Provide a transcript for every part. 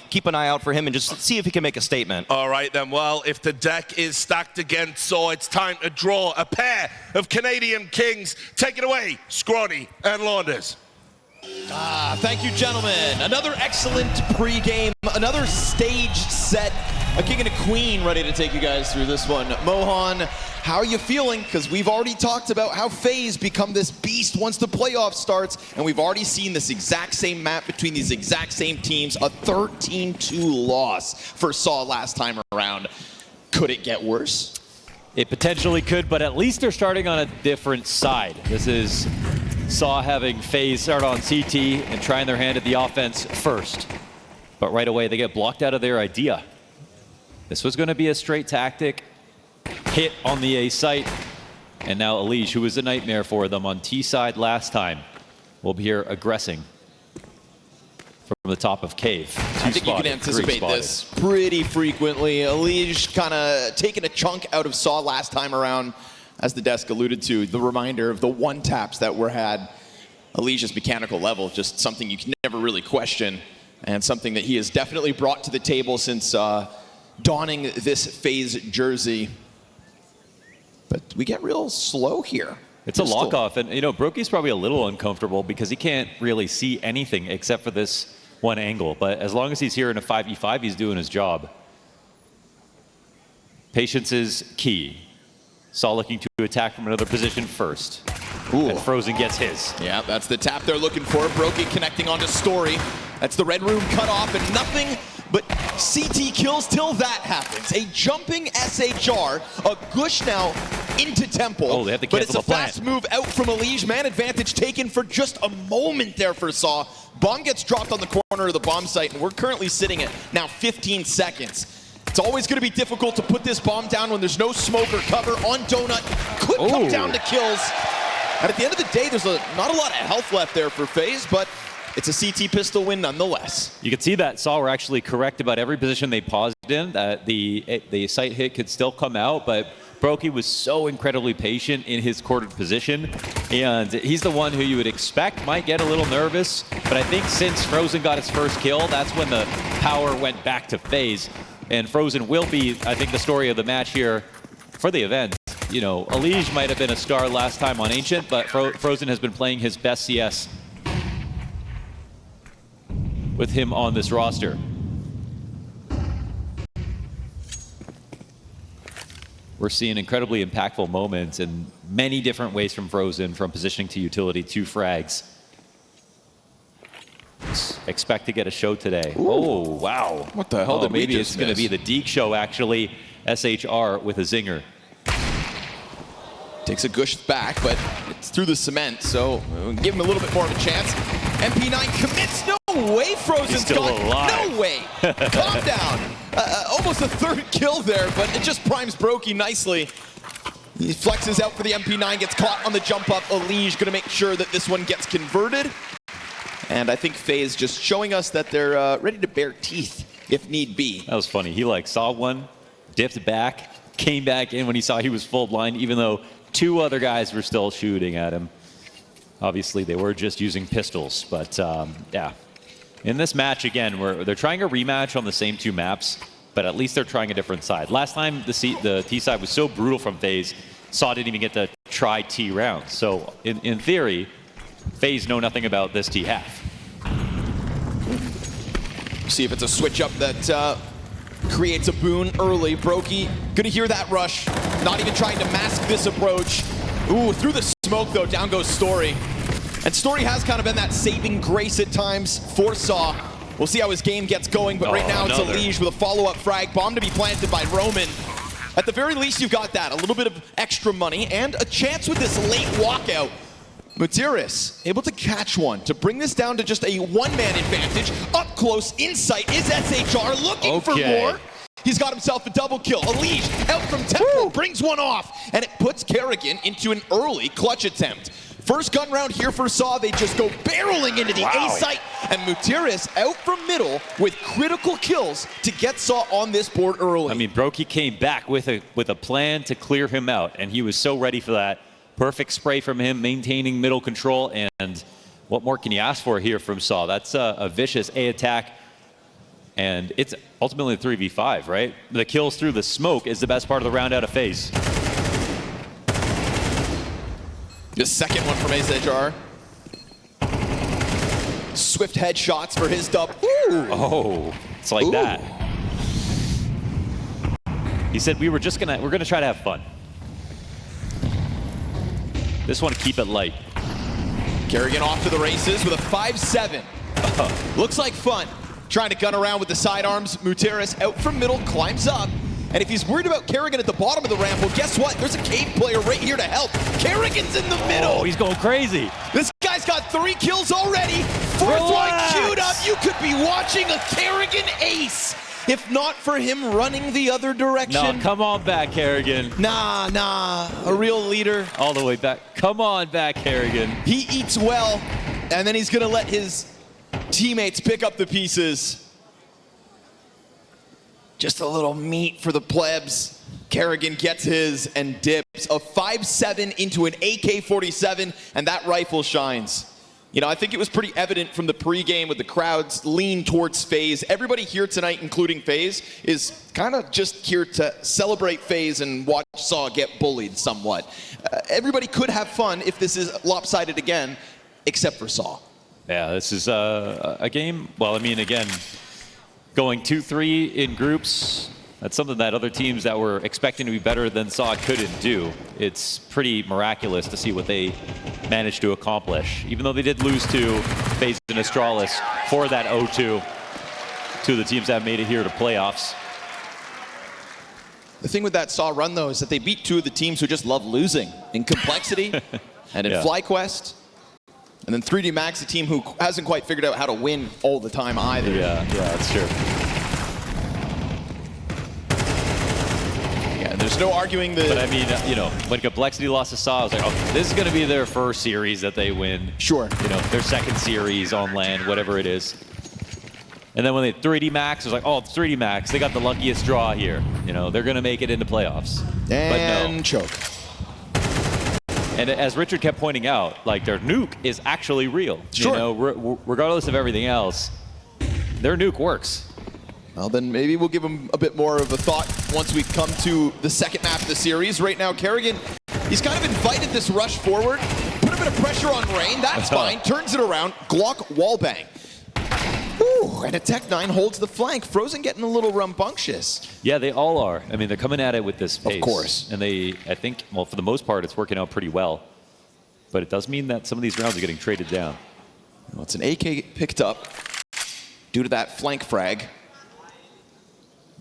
keep an eye out for him and just see if he can make a statement. All right then, well, if the deck is stacked against sAw, it's time to draw a pair of Canadian Kings. Take it away, Scrawny and Launders. Thank you, gentlemen. Another excellent pregame, another stage set. A king and a queen ready to take you guys through this one. Mohan, how are you feeling? Because we've already talked about how FaZe become this beast once the playoff starts, and we've already seen this exact same map between these exact same teams. A 13-2 loss for sAw last time around. Could it get worse? It potentially could, but at least they're starting on a different side. This is sAw having FaZe start on CT and trying their hand at the offense first. But right away, they get blocked out of their idea. This was going to be a straight tactic, hit on the A site, and now Elige, who was a nightmare for them on T side last time, will be here aggressing from the top of Cave. I think you can anticipate this pretty frequently. Elige kind of taking a chunk out of sAw last time around, as the desk alluded to, the reminder of the one taps that were had. Elige's mechanical level, just something you can never really question, and something that he has definitely brought to the table since donning this FaZe jersey. But we get real slow here. It's a lock-off, and you know, Brokey's probably a little uncomfortable because he can't really see anything except for this one angle. But as long as he's here in a 5v5, he's doing his job. Patience is key. sAw looking to attack from another position first. Ooh. And Frozen gets his. Yeah, that's the tap they're looking for. Brokey connecting onto Story. That's the red room cut off, and nothing but CT kills till that happens. A jumping SHR, a gush now into Temple. Oh, they have to but it's cancel a the plan. fast move out from Elige. Man advantage taken for just a moment there for sAw. Bomb gets dropped on the corner of the bomb site, and we're currently sitting at now 15 seconds. It's always going to be difficult to put this bomb down when there's no smoke or cover on Donut. Could come down to kills. And at the end of the day, there's not a lot of health left there for FaZe, but it's a CT pistol win nonetheless. You can see that sAw were actually correct about every position they paused in, that the site hit could still come out, but Brokey was so incredibly patient in his quartered position, and he's the one who you would expect might get a little nervous, but I think since Frozen got his first kill, that's when the power went back to FaZe. And Frozen will be, I think, the story of the match here for the event. You know, Elige might have been a star last time on Ancient, but Frozen has been playing his best CS with him on this roster. We're seeing incredibly impactful moments in many different ways from Frozen, from positioning to utility to frags. Expect to get a show today. Ooh. Oh, wow. What the hell did we maybe just it's going to be the Deke show, actually. SHR with a zinger. Takes a gush back, but it's through the cement, so we'll give him a little bit more of a chance. MP9 commits. No way, Frozen's still gone. alive. No way. Calm down. Almost a third kill there, but it just primes Brokey nicely. He flexes out for the MP9, gets caught on the jump up. Elige going to make sure that this one gets converted. And I think FaZe just showing us that they're ready to bare teeth if need be. That was funny. He saw one, dipped back, came back in when he saw he was full blind, even though two other guys were still shooting at him. Obviously, they were just using pistols, but yeah. In this match, again, they're trying a rematch on the same two maps, but at least they're trying a different side. Last time, the T side was so brutal from FaZe, sAw didn't even get to try T round. So, in theory, FaZe know nothing about this T half. See if it's a switch up that creates a boon early. Brokey, gonna hear that rush. Not even trying to mask this approach. Ooh, through the smoke though, down goes Story. And Story has kind of been that saving grace at times for sAw. We'll see how his game gets going, but right now it's Elige with a follow-up frag. Bomb to be planted by Roman. At the very least, you've got that. A little bit of extra money and a chance with this late walkout. Mutiris able to catch one to bring this down to just a one-man advantage. Up close, insight is SHR looking for more. He's got himself a double kill. Elige out from Temple brings one off, and it puts Kerrigan into an early clutch attempt. First gun round here for sAw, they just go barreling into the A site, and Mutiris out from middle with critical kills to get sAw on this board early. I mean, Brokey came back with a plan to clear him out, and he was so ready for that. Perfect spray from him, maintaining middle control, and what more can you ask for here from sAw? That's a vicious A attack. And it's ultimately a 3v5, right? The kills through the smoke is the best part of the round out of FaZe. The second one from sAw. Swift headshots for his dub. Ooh. Oh, it's like that. He said we're gonna try to have fun. Just want to keep it light. Kerrigan off to the races with a 5-7. Looks like fun. Trying to gun around with the sidearms. Muteris out from middle, climbs up. And if he's worried about Kerrigan at the bottom of the ramp, well, guess what? There's a cave player right here to help. Kerrigan's in the middle. Oh, he's going crazy. This guy's got 3 kills already. Fourth one queued up. You could be watching a Kerrigan ace if not for him running the other direction. No, come on back, Kerrigan. Nah. A real leader. All the way back. Come on back, Kerrigan. He eats well, and then he's going to let his teammates pick up the pieces. Just a little meat for the plebs. Kerrigan gets his and dips. A 5-7 into an AK-47, and that rifle shines. You know, I think it was pretty evident from the pregame with the crowds lean towards FaZe. Everybody here tonight, including FaZe, is kind of just here to celebrate FaZe and watch sAw get bullied somewhat. Everybody could have fun if this is lopsided again, except for sAw. Yeah, this is a game. Well, I mean, again, going 2-3 in groups, that's something that other teams that were expecting to be better than sAw couldn't do. It's pretty miraculous to see what they managed to accomplish, even though they did lose to FaZe and Astralis for that 0-2 to the teams that made it here to playoffs. The thing with that sAw run, though, is that they beat 2 of the teams who just love losing in Complexity and in FlyQuest. And then 3D Max, a team who hasn't quite figured out how to win all the time either. Yeah, that's true. Yeah, there's no arguing the... But I mean, you know, when Complexity lost to sAw, I was like, okay, this is going to be their first series that they win. Sure. You know, their second series on land, whatever it is. And then when they 3D Max, it was like, oh, it's 3D Max. They got the luckiest draw here. You know, they're going to make it into playoffs. And but no. choke. And as Richard kept pointing out, like, their nuke is actually real. Sure. You know, regardless of everything else, their nuke works. Well, then maybe we'll give him a bit more of a thought once we come to the second map of the series. Right now, Kerrigan, he's kind of invited this rush forward, put a bit of pressure on Rain. That's fine. Turns it around. Glock wallbang. Ooh, and a Tech-9 holds the flank. Frozen getting a little rambunctious. Yeah, they all are. I mean, they're coming at it with this pace. Of course. And they, I think, well, for the most part, it's working out pretty well. But it does mean that some of these rounds are getting traded down. Well, it's an AK picked up due to that flank frag.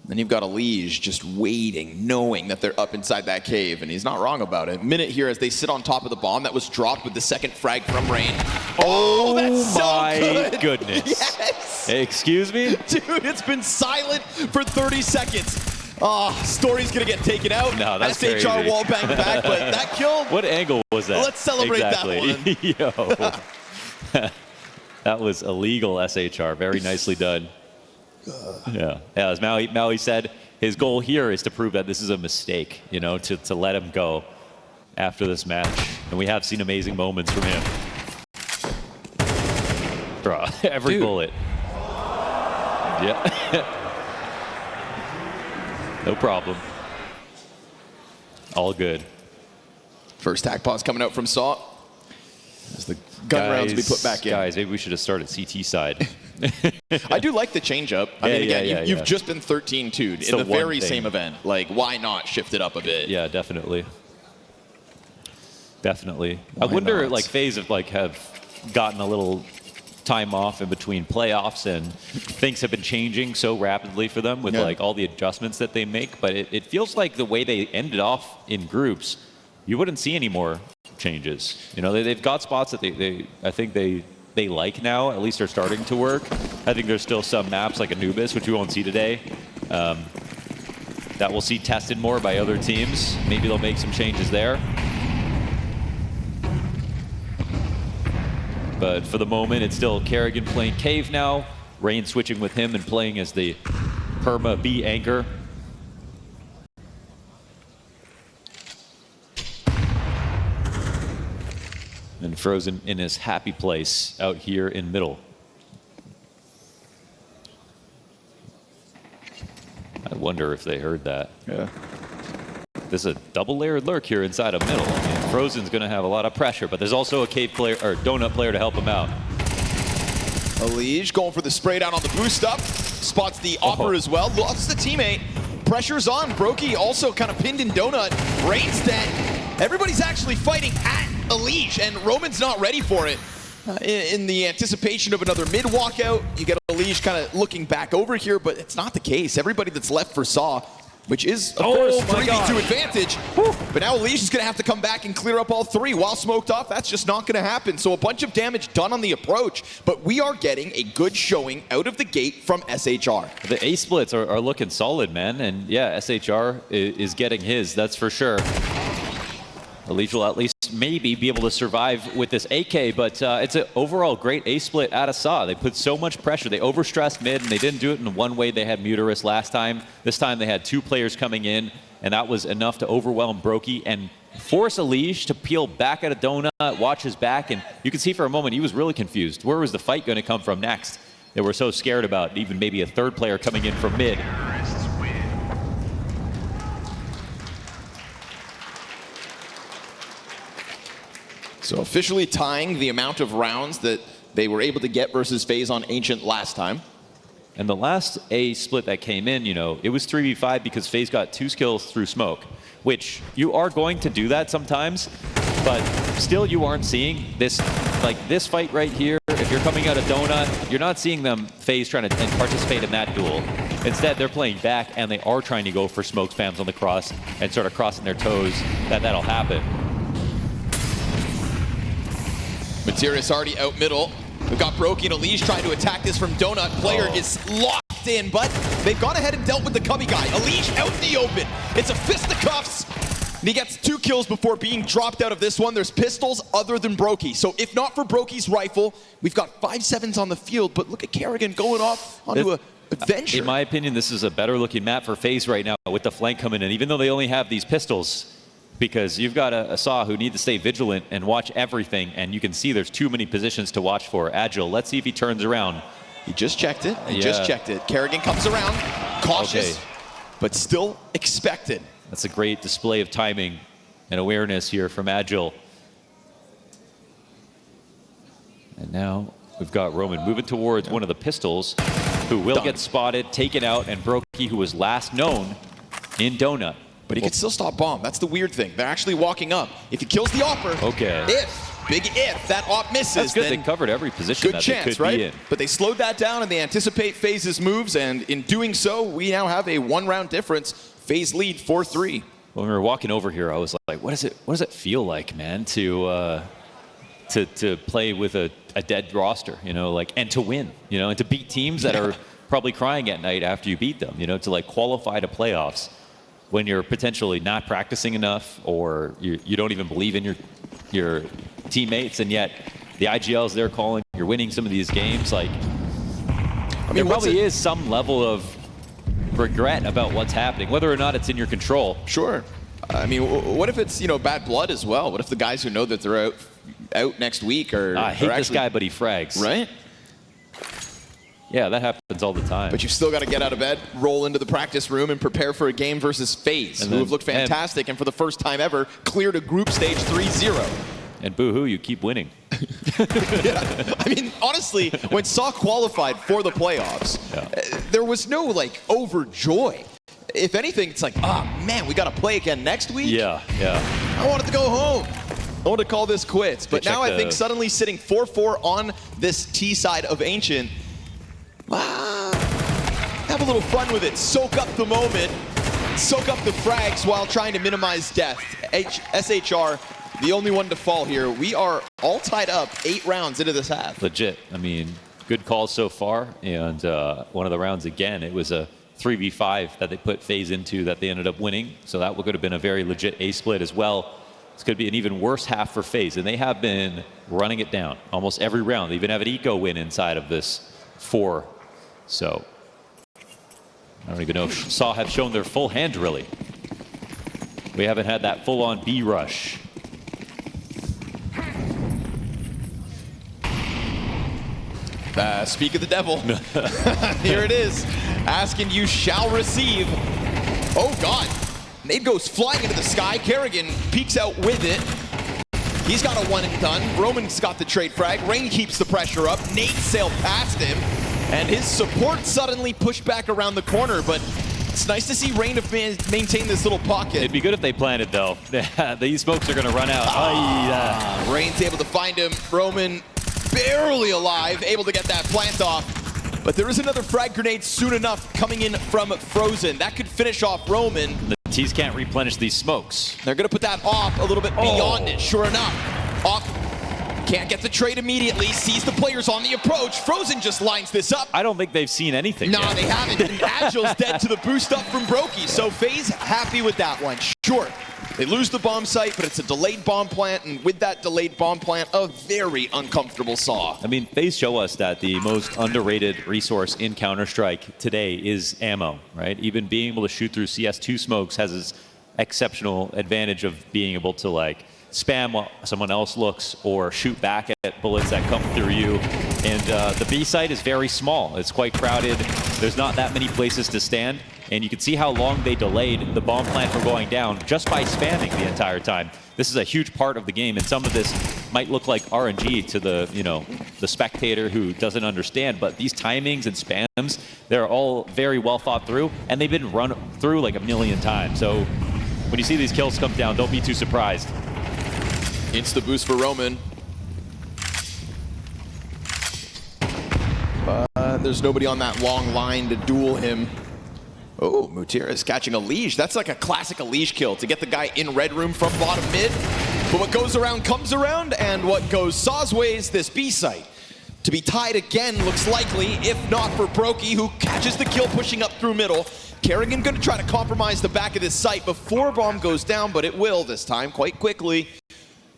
Then you've got a Liege just waiting, knowing that they're up inside that cave, and he's not wrong about it. Minute here as they sit on top of the bomb that was dropped with the second frag from Rain. Oh, that's so my good. goodness. Yes. Hey, excuse me? Dude, it's been silent for 30 seconds. Oh, Story's gonna get taken out. No, that's SHR crazy. wall bang back, but that kill. What angle was that? Let's celebrate exactly. that one. Yo. That was illegal SHR. Very nicely done. Yeah, as Maui said, his goal here is to prove that this is a mistake, you know, to let him go after this match. And we have seen amazing moments from him. Bro, every bullet. Yeah. No problem. All good. First tack pause coming out from sAw. As the gun rounds be put back in. Guys, maybe we should have started CT side. I do like the change-up. I mean, again, you've just been 13-2'd in the very same event. Like, why not shift it up a bit? Yeah, definitely. Definitely. I wonder, like, FaZe have gotten a little time off in between playoffs, and things have been changing so rapidly for them with like all the adjustments that they make. But it feels like the way they ended off in groups, you wouldn't see any more changes. You know, they've got spots that I think they like now. At least they're starting to work. I think there's still some maps like Anubis, which we won't see today, that we'll see tested more by other teams. Maybe they'll make some changes there. But for the moment, it's still Kerrigan playing Cave now. Rain switching with him and playing as the Perma B anchor. And Frozen in his happy place out here in middle. wonder if they heard that. Yeah. There's a double-layered lurk here inside of middle. I mean, Frozen's going to have a lot of pressure, but there's also a cave player or donut player to help him out. Elige going for the spray down on the boost up. Spots the Opper as well. Lost the teammate. Pressure's on. Brokey also kind of pinned in donut. Rain's dead. Everybody's actually fighting at Elige, and Roman's not ready for it. In the anticipation of another mid walkout, you get Elige kind of looking back over here, but it's not the case. Everybody that's left for sAw, which is, of course, 3v2 advantage. But now Elige is going to have to come back and clear up all three. While smoked off, that's just not going to happen. So a bunch of damage done on the approach, but we are getting a good showing out of the gate from SHR. The A splits are looking solid, man. And yeah, SHR is getting his, that's for sure. Elige will at least maybe be able to survive with this AK, but it's an overall great A split out of sAw. They put so much pressure. They overstressed mid, and they didn't do it in one way. They had Muterus last time. This time they had two players coming in, and that was enough to overwhelm Brokey and force Elige to peel back at a donut, watch his back, and you can see for a moment he was really confused. Where was the fight going to come from next? They were so scared about even maybe a third player coming in from mid. So officially tying the amount of rounds that they were able to get versus FaZe on Ancient last time. And the last A split that came in, you know, it was 3v5 because FaZe got 2 skills through smoke, which you are going to do that sometimes, but still you aren't seeing this, like this fight right here. If you're coming out of donut, you're not seeing them FaZe trying to participate in that duel. Instead, they're playing back and they are trying to go for smoke spams on the cross and sort of crossing their toes that that'll happen. Materis already out middle. We've got Brokey and Elige trying to attack this from donut. Player is locked in, but they've gone ahead and dealt with the cubby guy. Elige out in the open. It's a fisticuffs. And he gets 2 kills before being dropped out of this one. There's pistols other than Brokey. So if not for Brokey's rifle, we've got 5-7s on the field, but look at Kerrigan going off onto a adventure. In my opinion, this is a better looking map for FaZe right now with the flank coming in, even though they only have these pistols. Because you've got a sAw who need to stay vigilant and watch everything, and you can see there's too many positions to watch for. Agile, let's see if he turns around. He just checked it. He just checked it. Kerrigan comes around, cautious, but still expected. That's a great display of timing and awareness here from Agile. And now we've got Roman moving towards one of the pistols, who will get spotted, taken out, and Brokey, who was last known in donut. But he can still stop bomb. That's the weird thing. They're actually walking up. If he kills the Opper, if that op misses, that's good. then they covered every position good that chance, they could right? be in. But they slowed that down, and they anticipate FaZe's moves, and in doing so, we now have a 1-round difference. FaZe lead 4-3. When we were walking over here, I was like, what does it feel like, man, to play with a dead roster, you know, like, and to win, you know, and to beat teams that are probably crying at night after you beat them, you know, to like qualify to playoffs when you're potentially not practicing enough, or you don't even believe in your teammates, and yet the IGLs they're calling, you're winning some of these games. Like, I mean, there probably is some level of regret about what's happening, whether or not it's in your control. Sure. I mean, what if it's, you know, bad blood as well? What if the guys who know that they're out next week are I hate this this guy, but he frags. Right? Yeah, that happens all the time. But you've still got to get out of bed, roll into the practice room, and prepare for a game versus FaZe, who have looked fantastic, and for the first time ever, cleared a group stage 3-0. And boo-hoo, you keep winning. Yeah. I mean, honestly, when sAw qualified for the playoffs, there was no, like, overjoy. If anything, it's like, man, we got to play again next week? Yeah. I wanted to go home. I want to call this quits. But now I think suddenly sitting 4-4 on this T side of Ancient, have a little fun with it. Soak up the moment. Soak up the frags while trying to minimize death. SHR, the only one to fall here. We are all tied up 8 rounds into this half. Legit. I mean, good calls so far. And one of the rounds, again, it was a 3v5 that they put FaZe into that they ended up winning. So that could have been a very legit A split as well. This could be an even worse half for FaZe. And they have been running it down almost every round. They even have an eco win inside of this 4. So I don't even know if sAw have shown their full hand, really. We haven't had that full-on B rush. Speak of the devil. Here it is. Ask and you shall receive. Oh, God. Nade goes flying into the sky. Kerrigan peeks out with it. He's got a one and done. Roman's got the trade frag. Rain keeps the pressure up. Nade sailed past him. And his support suddenly pushed back around the corner, but it's nice to see Rain have maintained this little pocket. It'd be good if they planted, though. These smokes are going to run out. Rain's able to find him. Roman barely alive, able to get that plant off. But there is another frag grenade soon enough coming in from Frozen. That could finish off Roman. The T's can't replenish these smokes. They're going to put that off a little bit beyond it. Sure enough, off. Can't get the trade immediately. Sees the players on the approach. Frozen just lines this up. I don't think they've seen anything yet. They haven't. And Agile's dead to the boost up from Brokey. So FaZe happy with that one. Sure, they lose the bomb site, but it's a delayed bomb plant. And with that delayed bomb plant, a very uncomfortable sAw. I mean, FaZe show us that the most underrated resource in Counter-Strike today is ammo, right? Even being able to shoot through CS2 smokes has its exceptional advantage of being able to, like, spam while someone else looks or shoot back at bullets that come through you. And the B site is very small. It's quite crowded. There's not that many places to stand. And you can see how long they delayed the bomb plant from going down just by spamming the entire time. This is a huge part of the game, and some of this might look like RNG to the, the spectator who doesn't understand, but these timings and spams, they're all very well thought through, and they've been run through like a million times. So when you see these kills come down, don't be too surprised. Insta boost for Roman. There's nobody on that long line to duel him. Oh, Mutira is catching a Liege. That's like a classic Liege kill to get the guy in red room from bottom mid. But what goes around comes around, and what goes saw's ways, this B site. To be tied again looks likely, if not for Brokey, who catches the kill pushing up through middle. Kerrigan going to try to compromise the back of this site before bomb goes down, but it will this time quite quickly.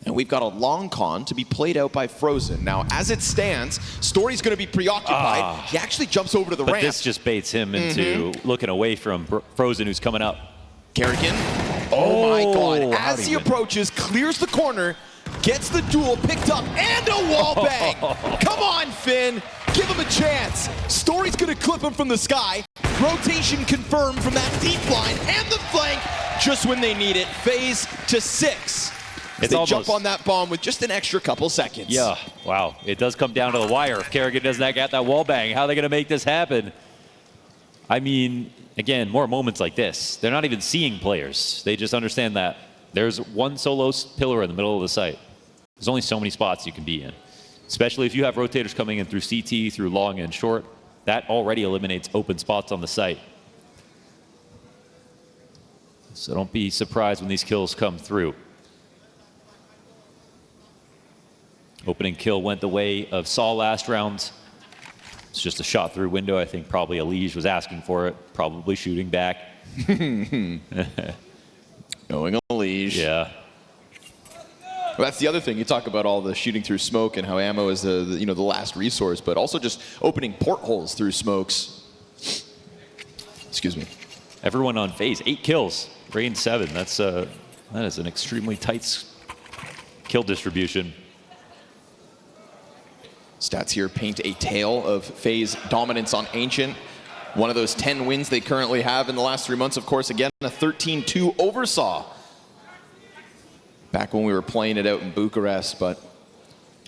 And we've got a long con to be played out by Frozen. Now, as it stands, Story's going to be preoccupied. He actually jumps over to the ramp. But this just baits him into looking away from Frozen, who's coming up. Kerrigan. Oh my God. As he approaches, clears the corner, gets the duel picked up, and a wall bang. Come on, Finn. Give him a chance. Story's going to clip him from the sky. Rotation confirmed from that deep line and the flank just when they need it. FaZe to 6. They jump on that bomb with just an extra couple seconds. Yeah, wow. It does come down to the wire. If Kerrigan does not get that wall bang, how are they going to make this happen? I mean, again, more moments like this. They're not even seeing players. They just understand that there's one solo pillar in the middle of the site. There's only so many spots you can be in. Especially if you have rotators coming in through CT, through long and short. That already eliminates open spots on the site. So don't be surprised when these kills come through. Opening kill went the way of sAw last round. It's just a shot through window. I think probably a Liege was asking for it, probably shooting back. Going a Liege. Yeah. Well, that's the other thing. You talk about all the shooting through smoke and how ammo is the last resource, but also just opening portholes through smokes. Excuse me. Everyone on FaZe, 8 kills, Rain 7. That is an extremely tight kill distribution. Stats here paint a tale of FaZe dominance on Ancient. One of those 10 wins they currently have in the last 3 months, of course, again, a 13-2 over sAw. Back when we were playing it out in Bucharest, but...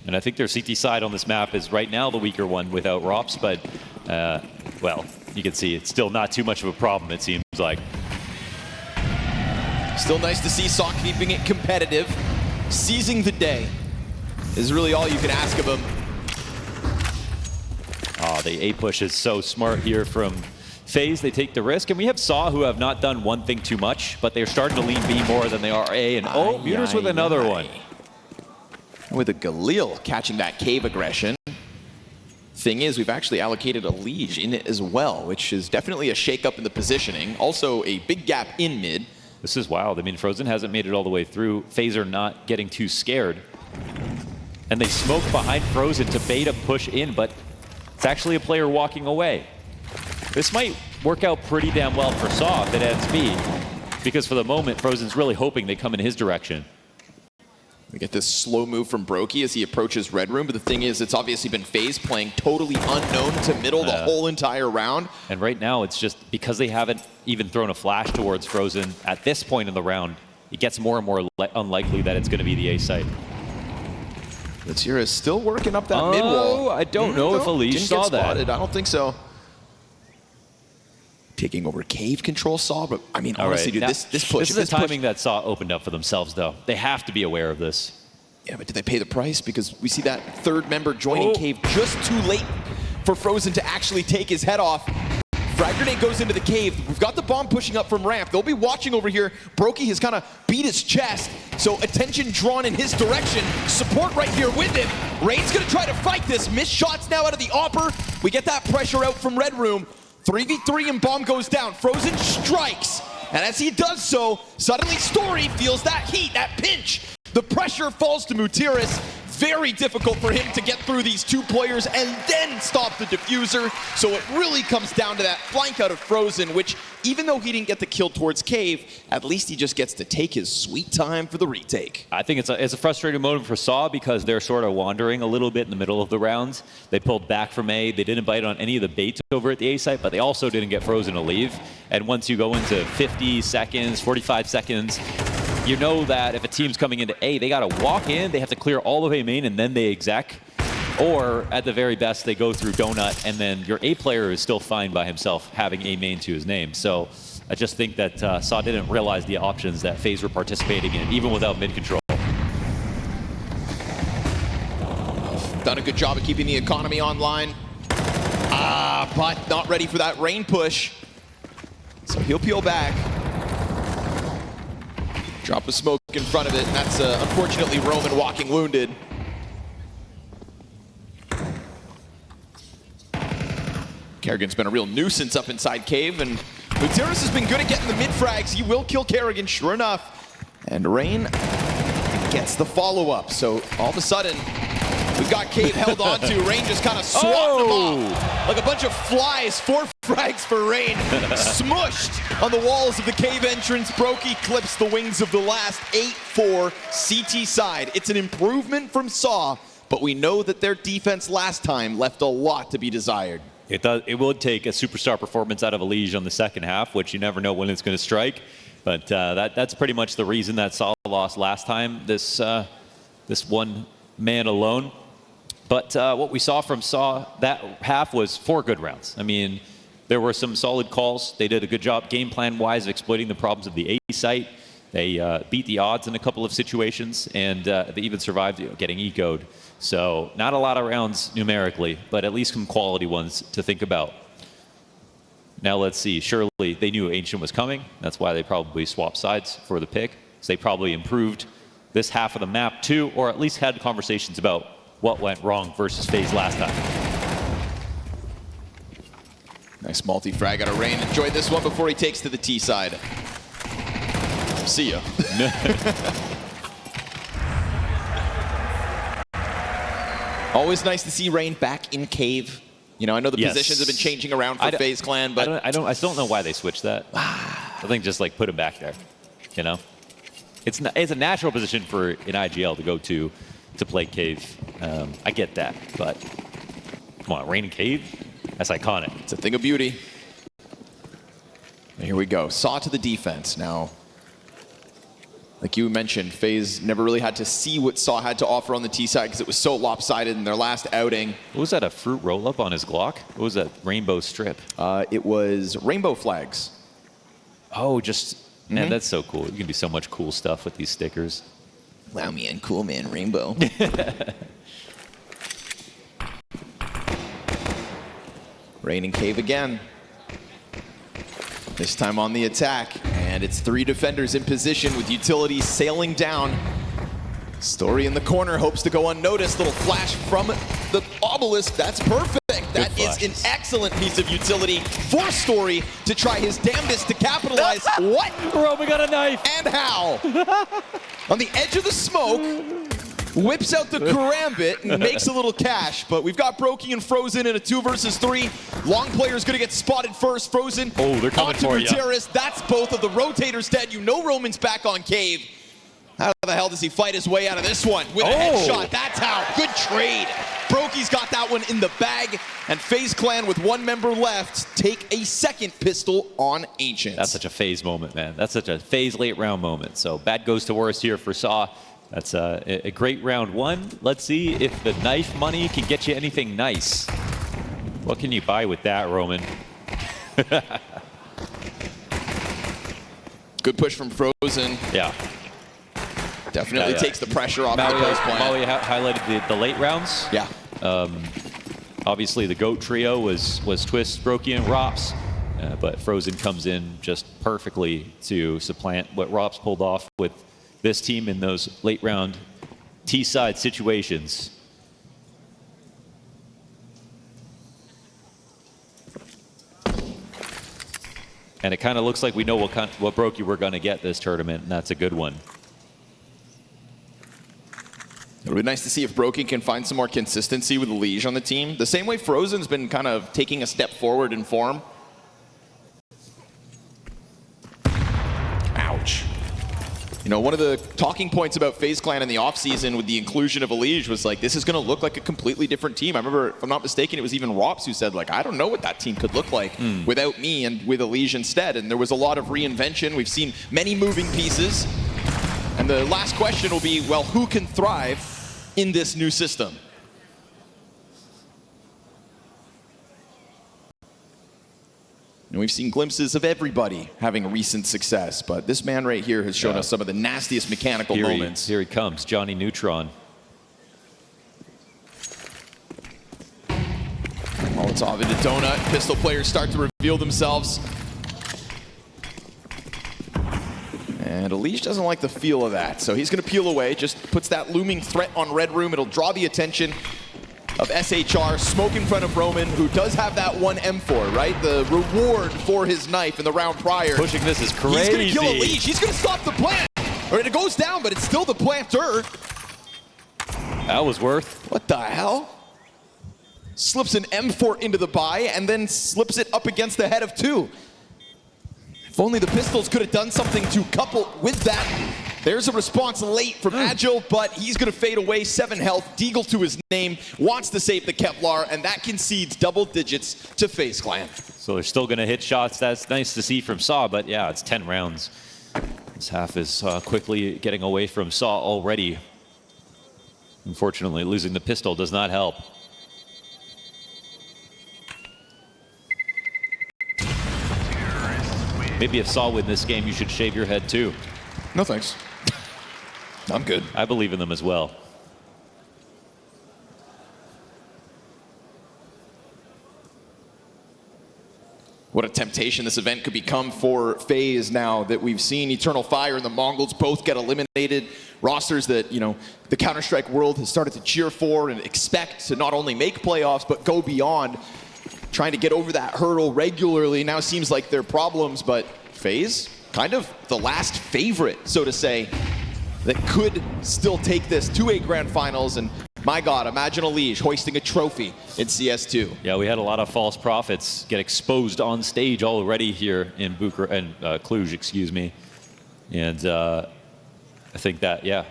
And I think their CT side on this map is right now the weaker one without ROPS, but, well, you can see it's still not too much of a problem, it seems like. Still nice to see sAw keeping it competitive. Seizing the day is really all you can ask of him. Oh, the A push is so smart here from FaZe. They take the risk, and we have sAw who have not done one thing too much, but they're starting to lean B more than they are A, and MIBR's with another one. With a Galil catching that cave aggression. Thing is, we've actually allocated a Liege in it as well, which is definitely a shakeup in the positioning. Also a big gap in mid. This is wild. I mean, Frozen hasn't made it all the way through. FaZe are not getting too scared. And they smoke behind Frozen to bait a push in, but it's actually a player walking away. This might work out pretty damn well for sAw if it ends B, because for the moment, Frozen's really hoping they come in his direction. We get this slow move from Brokey as he approaches Red Room, but the thing is, it's obviously been FaZe playing totally unknown to middle the whole entire round. And right now, it's just because they haven't even thrown a flash towards Frozen at this point in the round, it gets more and more unlikely that it's going to be the A site. Let's is still working up that mid wall. I don't know if Elise Didn't saw get that. spotted. I don't think so. Taking over cave control sAw, but I mean, honestly, dude, now, this push. This is the timing that sAw opened up for themselves, though. They have to be aware of this. Yeah, but did they pay the price? Because we see that third member joining cave just too late for Frozen to actually take his head off. Frag grenade goes into the cave. We've got the bomb pushing up from ramp. They'll be watching over here. Brokey has kind of beat his chest, so attention drawn in his direction. Support right here with him. Rain's gonna try to fight this. Missed shots now out of the Opper. We get that pressure out from Red Room. 3v3 and bomb goes down. Frozen strikes. And as he does so, suddenly Story feels that heat, that pinch. The pressure falls to Mutiris. Very difficult for him to get through these two players and then stop the diffuser. So it really comes down to that flank out of Frozen, which even though he didn't get the kill towards cave, at least he just gets to take his sweet time for the retake. I think it's a frustrating moment for sAw because they're sort of wandering a little bit in the middle of the rounds. They pulled back from A. They didn't bite on any of the baits over at the A site, but they also didn't get Frozen to leave. And once you go into 50 seconds, 45 seconds, you know that if a team's coming into A, they got to walk in, they have to clear all of A main, and then they exec. Or, at the very best, they go through Donut, and then your A player is still fine by himself having A main to his name. So I just think that sAw didn't realize the options that FaZe were participating in, even without mid control. Done a good job of keeping the economy online. But not ready for that rain push. So he'll peel back. Drop a smoke in front of it, and that's unfortunately Roman walking wounded. Kerrigan's been a real nuisance up inside cave, and Mutiris has been good at getting the mid frags. He will kill Kerrigan, sure enough. And Rain gets the follow-up. So all of a sudden, we've got cave held on to. Rain just kind of swapped them off. Like a bunch of flies, 4 frags for Rain. Smushed on the walls of the cave entrance. Brokey clips the wings of the last 8-4 CT side. It's an improvement from sAw, but we know that their defense last time left a lot to be desired. It would take a superstar performance out of Elige on the second half, which you never know when it's going to strike. But that's pretty much the reason that sAw lost last time, this one man alone. But what we saw from sAw that half was 4 good rounds. I mean, there were some solid calls. They did a good job game plan-wise of exploiting the problems of the A site. They beat the odds in a couple of situations, and they even survived getting ecoed. So not a lot of rounds numerically, but at least some quality ones to think about. Now let's see. Surely they knew Ancient was coming. That's why they probably swapped sides for the pick. So they probably improved this half of the map too, or at least had conversations about what went wrong versus FaZe last time. Nice multi-frag out of Rain. Enjoyed this one before he takes to the T side. See ya. Always nice to see Rain back in cave. You know, I know the positions have been changing around for FaZe Clan, but I still don't know why they switched that. I think just like put him back there. You know, it's a natural position for an IGL to go to play cave. I get that, but come on, Rain in cave, that's iconic. It's a thing of beauty. And here we go. sAw to the defense now. Like you mentioned, FaZe never really had to see what sAw had to offer on the T side because it was so lopsided in their last outing. What was that, a fruit roll-up on his Glock? What was that, rainbow strip? It was rainbow flags. Oh, just, man, that's so cool. You can do so much cool stuff with these stickers. Wow, man, cool, man, rainbow. Rain in cave again. This time on the attack, and it's 3 defenders in position with utility sailing down. Story in the corner, hopes to go unnoticed. Little flash from the obelisk, that's perfect. That is an excellent piece of utility for Story to try his damnedest to capitalize. What? Roman got a knife. And how? On the edge of the smoke, whips out the karambit and makes a little cash, but we've got Brokey and Frozen in a 2 versus 3. Long player's gonna get spotted first. Frozen they're coming onto for you. Mutiris. That's both of the rotators dead. You know Roman's back on cave. How the hell does he fight his way out of this one? With a headshot, that's how. Good trade. Broky's got that one in the bag, and FaZe Clan with one member left take a second pistol on Ancient. That's such a FaZe moment, man. That's such a FaZe late round moment. So bad goes to worst here for sAw. That's a great round one. Let's see if the knife money can get you anything nice. What can you buy with that, Roman? Good push from Frozen. Yeah. Definitely takes the pressure off the post plant. Maui highlighted the late rounds. Yeah. Obviously, the GOAT trio was Twist, Brokey, and Rops. But Frozen comes in just perfectly to supplant what Rops pulled off with this team in those late round T-side situations. And it kind of looks like we know what Brokey we're going to get this tournament, and that's a good one. It'll be nice to see if Brokey can find some more consistency with Liege on the team. The same way Frozen's been kind of taking a step forward in form. Ouch. You know, one of the talking points about FaZe Clan in the offseason with the inclusion of Liege was like, this is going to look like a completely different team. I remember, if I'm not mistaken, it was even Rops who said, like, I don't know what that team could look like without me and with Liege instead. And there was a lot of reinvention. We've seen many moving pieces. And the last question will be, well, who can thrive in this new system? And we've seen glimpses of everybody having recent success, but this man right here has shown us some of the nastiest mechanical moments. Here he comes, Johnny Neutron. Molotov into Donut. Pistol players start to reveal themselves. And Elish doesn't like the feel of that, so he's going to peel away. Just puts that looming threat on Red Room. It'll draw the attention of SHR. Smoke in front of Roman, who does have that one M4, right? The reward for his knife in the round prior. Pushing this is crazy. He's going to kill Elish. He's going to stop the plant. Or it goes down, but it's still the planter. That was worth. What the hell? Slips an M4 into the buy and then slips it up against the head of two. If only the pistols could have done something to couple with that. There's a response late from Agile, but he's going to fade away. 7 health, Deagle to his name, wants to save the Kevlar, and that concedes double digits to FaZe Clan. So they're still going to hit shots. That's nice to see from sAw, but yeah, it's 10 rounds. This half is quickly getting away from sAw already. Unfortunately, losing the pistol does not help. Maybe if sAw win this game, you should shave your head too. No thanks. I'm good. I believe in them as well. What a temptation this event could become for FaZe now that we've seen Eternal Fire and the Mongols both get eliminated. Rosters that, you know, the Counter-Strike world has started to cheer for and expect to not only make playoffs, but go beyond. Trying to get over that hurdle regularly now seems like their problems, but FaZe, kind of the last favorite, so to say, that could still take this to a grand finals. And my God, imagine a Liege hoisting a trophy in CS2. Yeah, we had a lot of false prophets get exposed on stage already here in Cluj, excuse me. And I think that, yeah,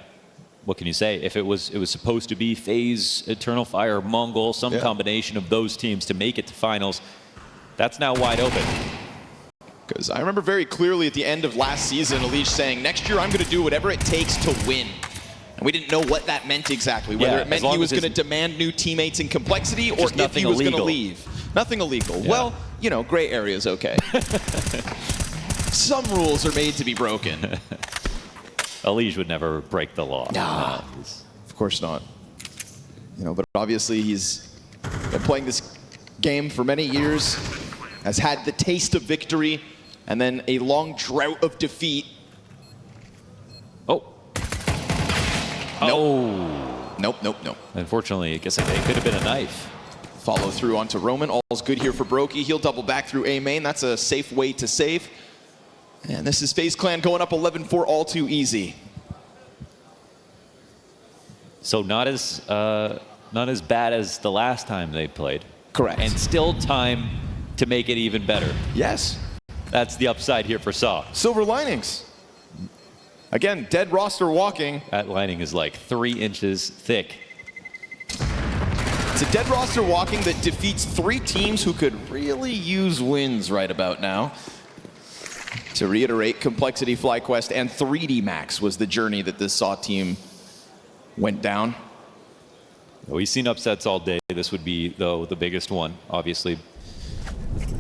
what can you say? If it was supposed to be FaZe, Eternal Fire, Mongol, some combination of those teams to make it to finals, that's now wide open. Because I remember very clearly at the end of last season, Elish saying, next year I'm going to do whatever it takes to win. And we didn't know what that meant exactly, whether it meant he was going to demand new teammates in complexity or if he was going to leave. Nothing illegal. Yeah. Well, you know, gray area is okay. Some rules are made to be broken. Elish would never break the law. Nah, of course not. You know, but obviously he's been playing this game for many years, has had the taste of victory, and then a long drought of defeat. Oh. Nope. Nope. Unfortunately, I guess it could have been a knife. Follow through onto Roman. All's good here for Brokey. He'll double back through A main. That's a safe way to save. And this is FaZe Clan going up 11-4 all too easy. So not as bad as the last time they played. Correct. And still time to make it even better. Yes. That's the upside here for sAw. Silver linings. Again, dead roster walking. That lining is like 3 inches thick. It's a dead roster walking that defeats 3 teams who could really use wins right about now. To reiterate, Complexity, FlyQuest, and 3D Max was the journey that this sAw team went down. We've seen upsets all day. This would be, though, the biggest one, obviously.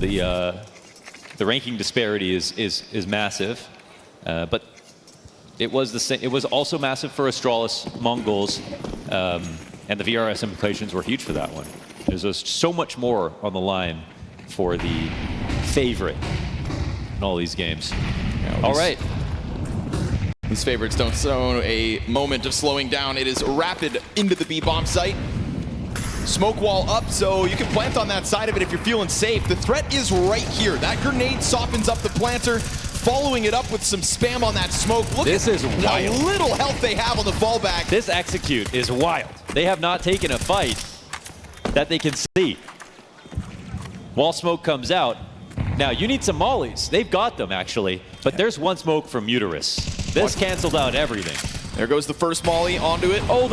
The ranking disparity is massive, but it was the same. It was also massive for Astralis, MongolZ, and the VRS implications were huge for that one. There's just so much more on the line for the favorite in all these games. All right. These favorites don't show a moment of slowing down. It is rapid into the B-bomb site. Smoke wall up, so you can plant on that side of it if you're feeling safe. The threat is right here. That grenade softens up the planter, following it up with some spam on that smoke. Look This at is how wild. little health they have on the fallback. This execute is wild. They have not taken a fight that they can see. Wall smoke comes out. Now, you need some mollies. They've got them, actually. But there's one smoke from Uterus. This canceled out everything. There goes the first molly onto it. Oh,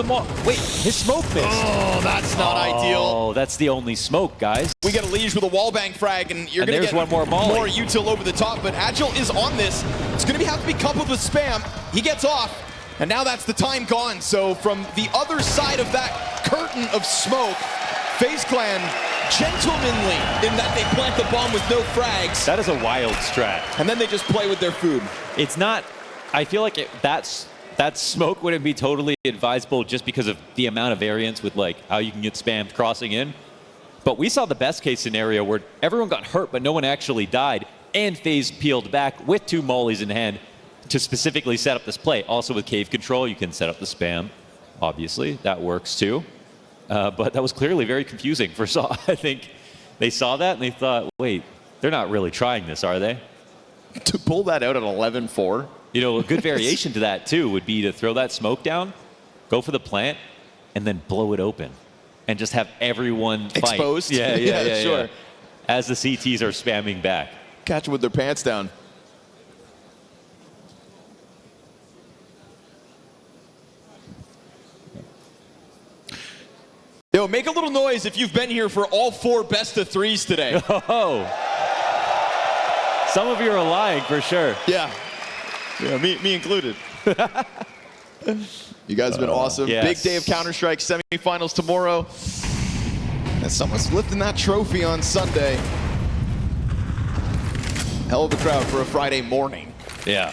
wait, his smoke missed. Oh, that's not ideal. Oh, that's the only smoke, guys. We get a liege with a wallbang frag, and you're And going to there's get one more molly. more util over the top, but Agile is on this. It's going to have to be coupled with spam. He gets off, and now that's the time gone. So from the other side of that curtain of smoke, FaZe Clan gentlemanly in that they plant the bomb with no frags, That is a wild strat. and then they just play with their food. It's not, I feel like that smoke wouldn't be totally advisable just because of the amount of variance with like how you can get spammed crossing in. But we saw the best case scenario where everyone got hurt, but no one actually died, and FaZe peeled back with 2 mollies in hand to specifically set up this play. Also with cave control, you can set up the spam. Obviously, that works too. But that was clearly very confusing for sAw. I think they saw that and they thought, wait, they're not really trying this, are they? To pull that out at 11-4. You know, a good variation to that too would be to throw that smoke down, go for the plant, and then blow it open. And just have everyone fight. Exposed? Yeah, sure. As the CTs are spamming back. Catch them with their pants down. Yo, make a little noise if you've been here for all 4 best of 3s today. Oh. Some of you are lying for sure. Yeah, me included. You guys have been awesome. Yes. Big day of Counter-Strike semifinals tomorrow. And someone's lifting that trophy on Sunday. Hell of a crowd for a Friday morning. Yeah.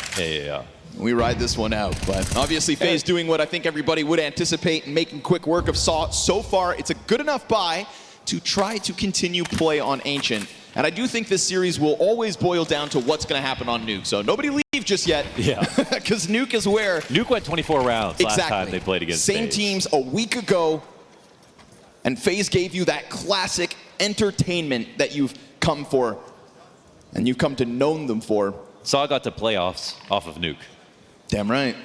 We ride this one out, but obviously FaZe doing what I think everybody would anticipate and making quick work of sAw. So far, it's a good enough buy to try to continue play on Ancient. And I do think this series will always boil down to what's going to happen on Nuke. So nobody leave just yet. Yeah. Because Nuke is where... Nuke went 24 rounds last time they played against Same FaZe. teams a week ago. And FaZe gave you that classic entertainment that you've come for. And you've come to know them for. sAw got to playoffs off of Nuke. Damn right.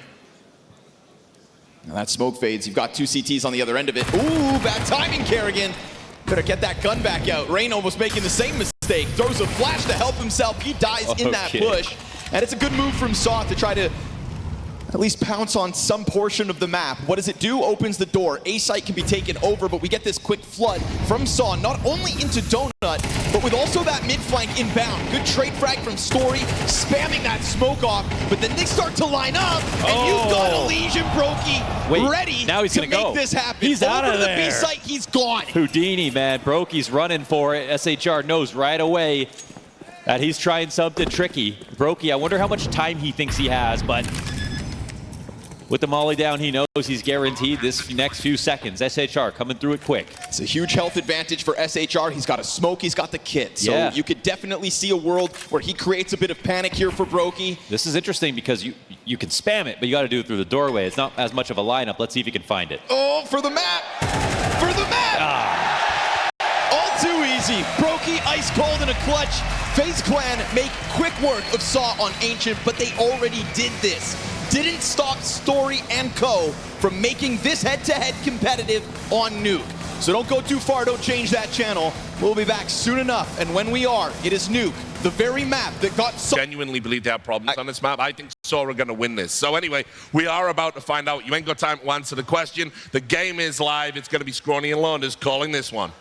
Now that smoke fades. You've got 2 CTs on the other end of it. Ooh, bad timing, Kerrigan. Better get that gun back out. Rain almost making the same mistake. Throws a flash to help himself. He dies in that push. And it's a good move from sAw to try to at least pounce on some portion of the map. What does it do? Opens the door. A site can be taken over, but we get this quick flood from sAw, not only into Donut, but with also that mid flank inbound. Good trade frag from Story, spamming that smoke off, but then they start to line up, and you've got a Legion Brokey ready now he's to gonna make go. this happen. He's out over of to there. the B site, he's gone. Houdini, man. Brokey's running for it. SHR knows right away that he's trying something tricky. Brokey, I wonder how much time he thinks he has, but with the molly down, he knows he's guaranteed this next few seconds. SHR coming through it quick. It's a huge health advantage for SHR. He's got a smoke, he's got the kit. So you could definitely see a world where he creates a bit of panic here for Brokey. This is interesting because you can spam it, but you got to do it through the doorway. It's not as much of a lineup. Let's see if he can find it. Oh, for the map! For the map! All too easy. Brokey ice cold in a clutch. FaZe Clan make quick work of sAw on Ancient, but they already did this. Didn't stop Story and Co. from making this head-to-head competitive on Nuke. So don't go too far, don't change that channel. We'll be back soon enough, and when we are, it is Nuke the very map that got so... Genuinely believe they have problems on this map. I think sAw are going to win this. So anyway, we are about to find out. You ain't got time to answer the question. The game is live. It's going to be Scrawny and Launders calling this one.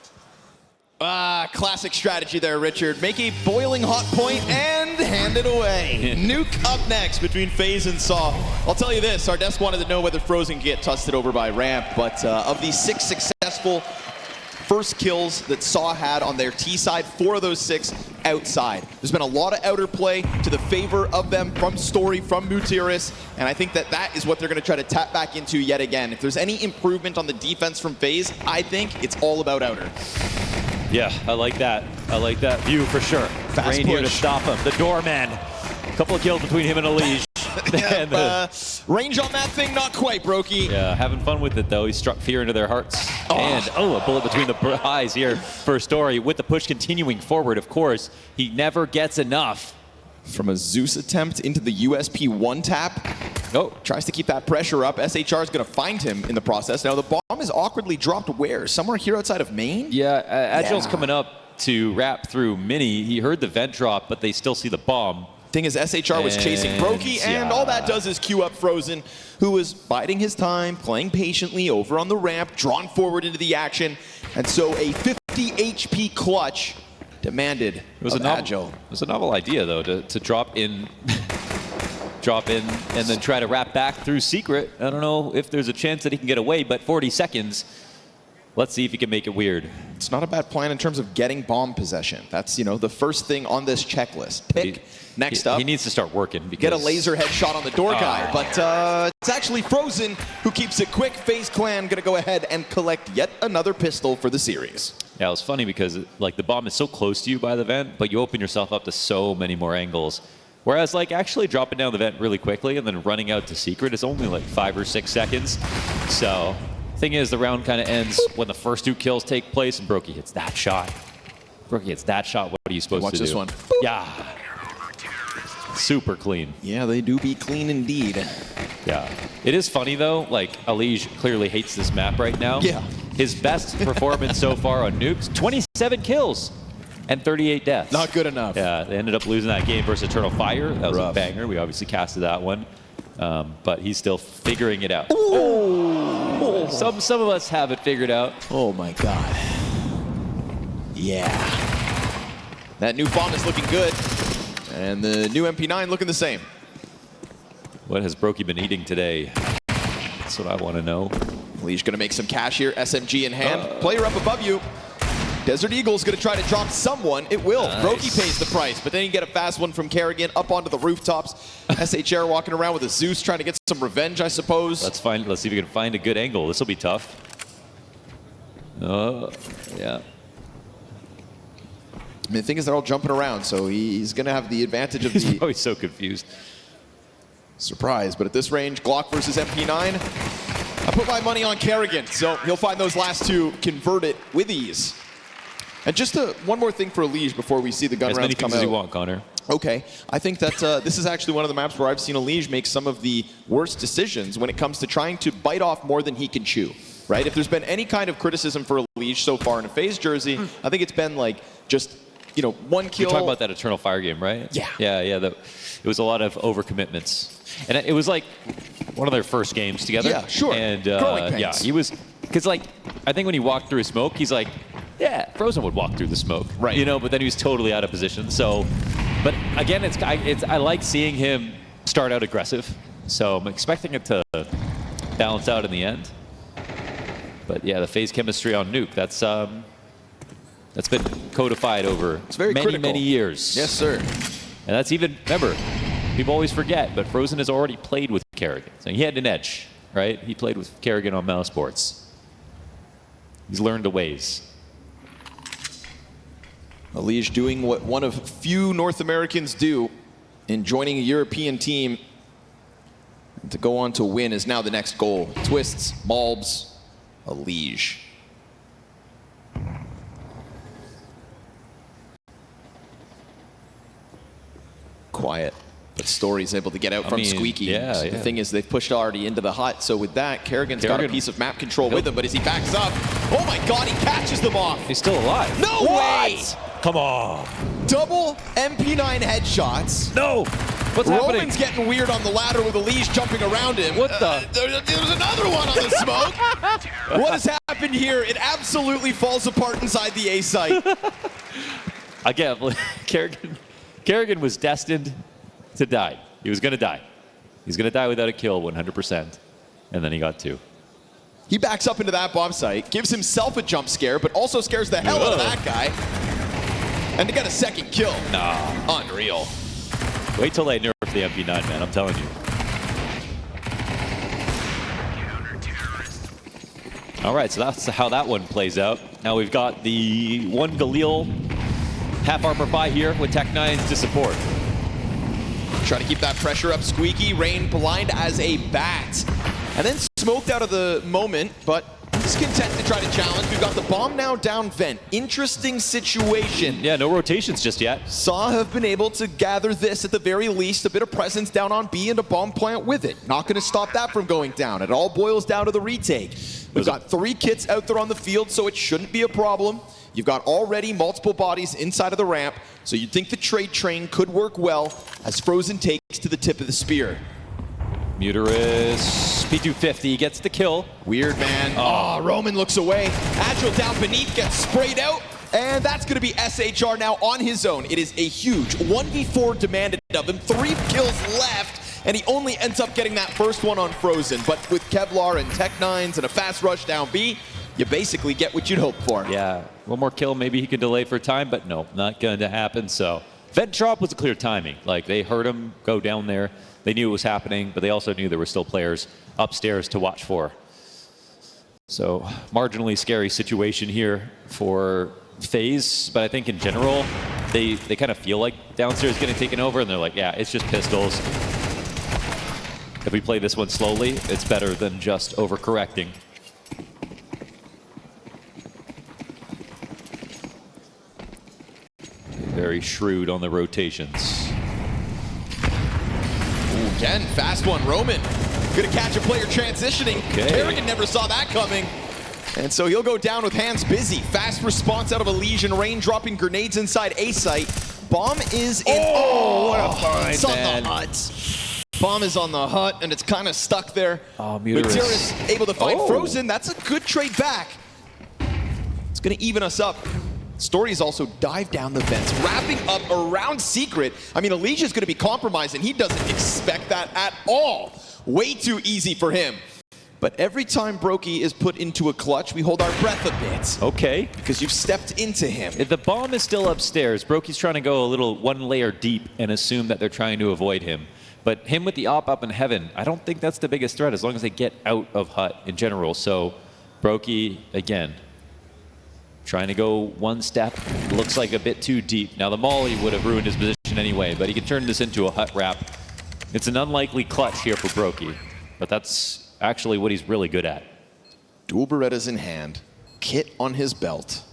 Classic strategy there, Richard. Make a boiling hot point and hand it away. Nuke up next between FaZe and sAw. I'll tell you this, our desk wanted to know whether Frozen can get tusted over by Ramp, but of the 6 successful first kills that sAw had on their T side, 4 of those 6 outside. There's been a lot of outer play to the favor of them from Story, from BTarena, and I think that that is what they're going to try to tap back into yet again. If there's any improvement on the defense from FaZe, I think it's all about outer. Yeah, I like that. I like that view for sure. Fast Rain here to push. stop him. The doorman. A couple of kills between him and Elige. Range on that thing, not quite, Brokey. Yeah, having fun with it though. He struck fear into their hearts. And a bullet between the eyes here for Story. With the push continuing forward, of course, he never gets enough. From a Zeus attempt into the USP 1 tap. Tries to keep that pressure up. SHR is going to find him in the process. Now the bomb is awkwardly dropped where? Somewhere here outside of main? Yeah, Agile's coming up to wrap through Mini. He heard the vent drop, but they still see the bomb. Thing is, SHR was chasing Brokey, and all that does is queue up Frozen, who was biding his time, playing patiently over on the ramp, drawn forward into the action, and so a 50 HP clutch demanded It was a novel idea, though, to drop in, and then try to wrap back through Secret. I don't know if there's a chance that he can get away, but 40 seconds. Let's see if he can make it weird. It's not a bad plan in terms of getting bomb possession. That's, you know, the first thing on this checklist. Pick. Next up, he needs to start working. Because get a laser headshot on the door guy, but it's actually Frozen who keeps it quick. FaZe Clan gonna go ahead and collect yet another pistol for the series. Yeah, it was funny because like the bomb is so close to you by the vent, but you open yourself up to so many more angles. Whereas like actually dropping down the vent really quickly and then running out to Secret is only like 5 or 6 seconds. So thing is, the round kind of ends when the first 2 kills take place and Brokey hits that shot. Brokey hits that shot. What are you supposed to do? Watch this one. Yeah. Super clean. Yeah, they do be clean indeed. Yeah. It is funny though, like Elige clearly hates this map right now. Yeah. His best performance so far on Nukes, 27 kills and 38 deaths. Not good enough. Yeah, they ended up losing that game versus Eternal Fire. That was a banger. We obviously casted that one. But he's still figuring it out. Oh. Some of us have it figured out. Oh my God. Yeah. That new bomb is looking good. And the new MP9 looking the same. What has Brokey been eating today? That's what I want to know. Lee's gonna make some cash here, SMG in hand. Player up above you. Desert Eagle's gonna try to drop someone. It will. Nice. Brokey pays the price, but then you get a fast one from Kerrigan up onto the rooftops. SHR walking around with a Zeus trying to get some revenge, I suppose. Let's see if we can find a good angle. This will be tough. Yeah. I mean, the thing is they're all jumping around, so he's gonna have the advantage of He's the probably so confused. surprise. But at this range, Glock versus MP9, I put my money on Kerrigan, so he'll find those last 2 converted with ease. And just one more thing for Elige before we see the gun As rounds many come things as out. you want, Connor. Okay, I think that this is actually one of the maps where I've seen Elige make some of the worst decisions when it comes to trying to bite off more than he can chew, right? If there's been any kind of criticism for Elige so far in a FaZe jersey, I think it's been like just, you know, 1 kill. You're talking about that Eternal Fire game, right? Yeah. Yeah. It was a lot of overcommitments. And it was like one of their first games together. Yeah, sure. And Growing pains. yeah, he was, because like, I think when he walked through smoke, he's like, yeah, Frozen would walk through the smoke. Right. You know, but then he was totally out of position. So, but again, I like seeing him start out aggressive. So I'm expecting it to balance out in the end. But yeah, the FaZe chemistry on Nuke, that's been codified over many years. Yes, sir. And that's even, remember, people always forget, but Frozen has already played with Kerrigan. So he had an edge, right? He played with Kerrigan on MOUZ Sports. He's learned the ways. Elige doing what one of few North Americans do in joining a European team. And to go on to win is now the next goal. Twists, MOUZ, Elige. Quiet, but Story's able to get out from Squeaky. Yeah, The thing is, they've pushed already into the hut, so with that, Kerrigan's got a piece of map control with him, but as he backs up, oh my God, he catches them off. He's still alive. No way! Come on. Double MP9 headshots. No! What's happening? Roman's getting weird on the ladder with Elise jumping around him. What the? There's another one on the smoke. What has happened here? It absolutely falls apart inside the A site. Again, Kerrigan was destined to die. He was going to die. He's going to die without a kill 100%. And then he got 2. He backs up into that bomb site, gives himself a jump scare, but also scares the hell out of that guy. And to get a second kill. Nah. Unreal. Wait till they nerf the MP9, man. I'm telling you. All right, so that's how that one plays out. Now we've got the one Galil half armor buy here with Tech9s to support. Try to keep that pressure up. Squeaky, Rain blind as a bat. And then smoked out of the moment, but he's content to try to challenge. We've got the bomb now down vent. Interesting situation. Yeah, no rotations just yet. sAw have been able to gather this at the very least, a bit of presence down on B and a bomb plant with it. Not going to stop that from going down. It all boils down to the retake. We've got 3 kits out there on the field, so it shouldn't be a problem. You've got already multiple bodies inside of the ramp, so you'd think the trade train could work well as Frozen takes to the tip of the spear. Muterus, P250 gets the kill. Weird, man. Oh, Roman looks away. Agile down beneath, gets sprayed out. And that's going to be SHR now on his own. It is a huge 1v4 demanded of him. 3 kills left, and he only ends up getting that first one on Frozen. But with Kevlar and Tech9s and a fast rush down B, you basically get what you'd hope for. Yeah, one more kill, maybe he could delay for time, but no, not going to happen. So vent drop was a clear timing. Like, they heard him go down there. They knew it was happening, but they also knew there were still players upstairs to watch for. So marginally scary situation here for FaZe, but I think in general, they kind of feel like downstairs getting taken over, and they're like, yeah, it's just pistols. If we play this one slowly, it's better than just overcorrecting. Very shrewd on the rotations. Ooh, again, fast one, Roman. Gonna catch a player transitioning. Okay. Kerrigan never saw that coming. And so he'll go down with hands busy. Fast response out of Elysian. Rain dropping grenades inside A site. Bomb is in. Oh, what a find, it's man. on the hut. Bomb is on the hut, and it's kind of stuck there. Oh, Muterus. Muterus able to find Frozen. That's a good trade back. It's gonna even us up. Stories also dive down the vents, wrapping up around Secret. I mean, Alicia's gonna be compromised, and he doesn't expect that at all. Way too easy for him. But every time Brokey is put into a clutch, we hold our breath a bit. Okay. Because you've stepped into him. If the bomb is still upstairs, Brokey's trying to go a little one layer deep and assume that they're trying to avoid him. But him with the op up in heaven, I don't think that's the biggest threat as long as they get out of hut in general. So Brokey, again, trying to go one step, looks like a bit too deep. Now the molly would have ruined his position anyway, but he can turn this into a hut wrap. It's an unlikely clutch here for Brokey, but that's actually what he's really good at. Dual Berettas in hand, kit on his belt,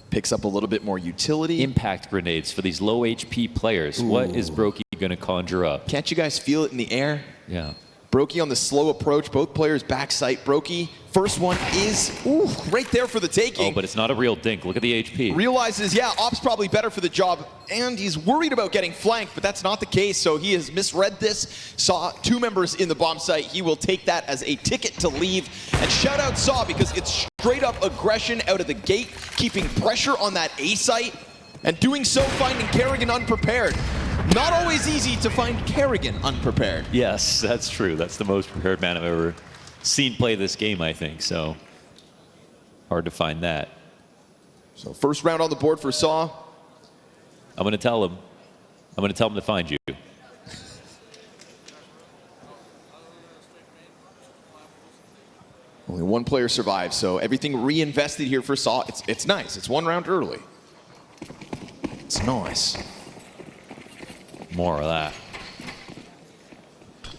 picks up a little bit more utility. Impact grenades for these low HP players. Ooh. What is Brokey gonna conjure up? Can't you guys feel it in the air? Yeah. Brokey on the slow approach, both players back sight. Brokey, first one is right there for the taking. Oh, but it's not a real dink. Look at the HP. Realizes, yeah, Op's probably better for the job, and he's worried about getting flanked, but that's not the case, so he has misread this. Saw 2 members in the bomb site. He will take that as a ticket to leave. And shout out sAw, because it's straight up aggression out of the gate, keeping pressure on that A site, and doing so finding Kerrigan unprepared. Not always easy to find Kerrigan unprepared. Yes, that's true. That's the most prepared man I've ever seen play this game, I think. So hard to find that. So first round on the board for sAw. I'm going to tell him. I'm going to tell him to find you. Only 1 player survives, so everything reinvested here for sAw. It's nice. It's 1 round early. It's nice. More of that.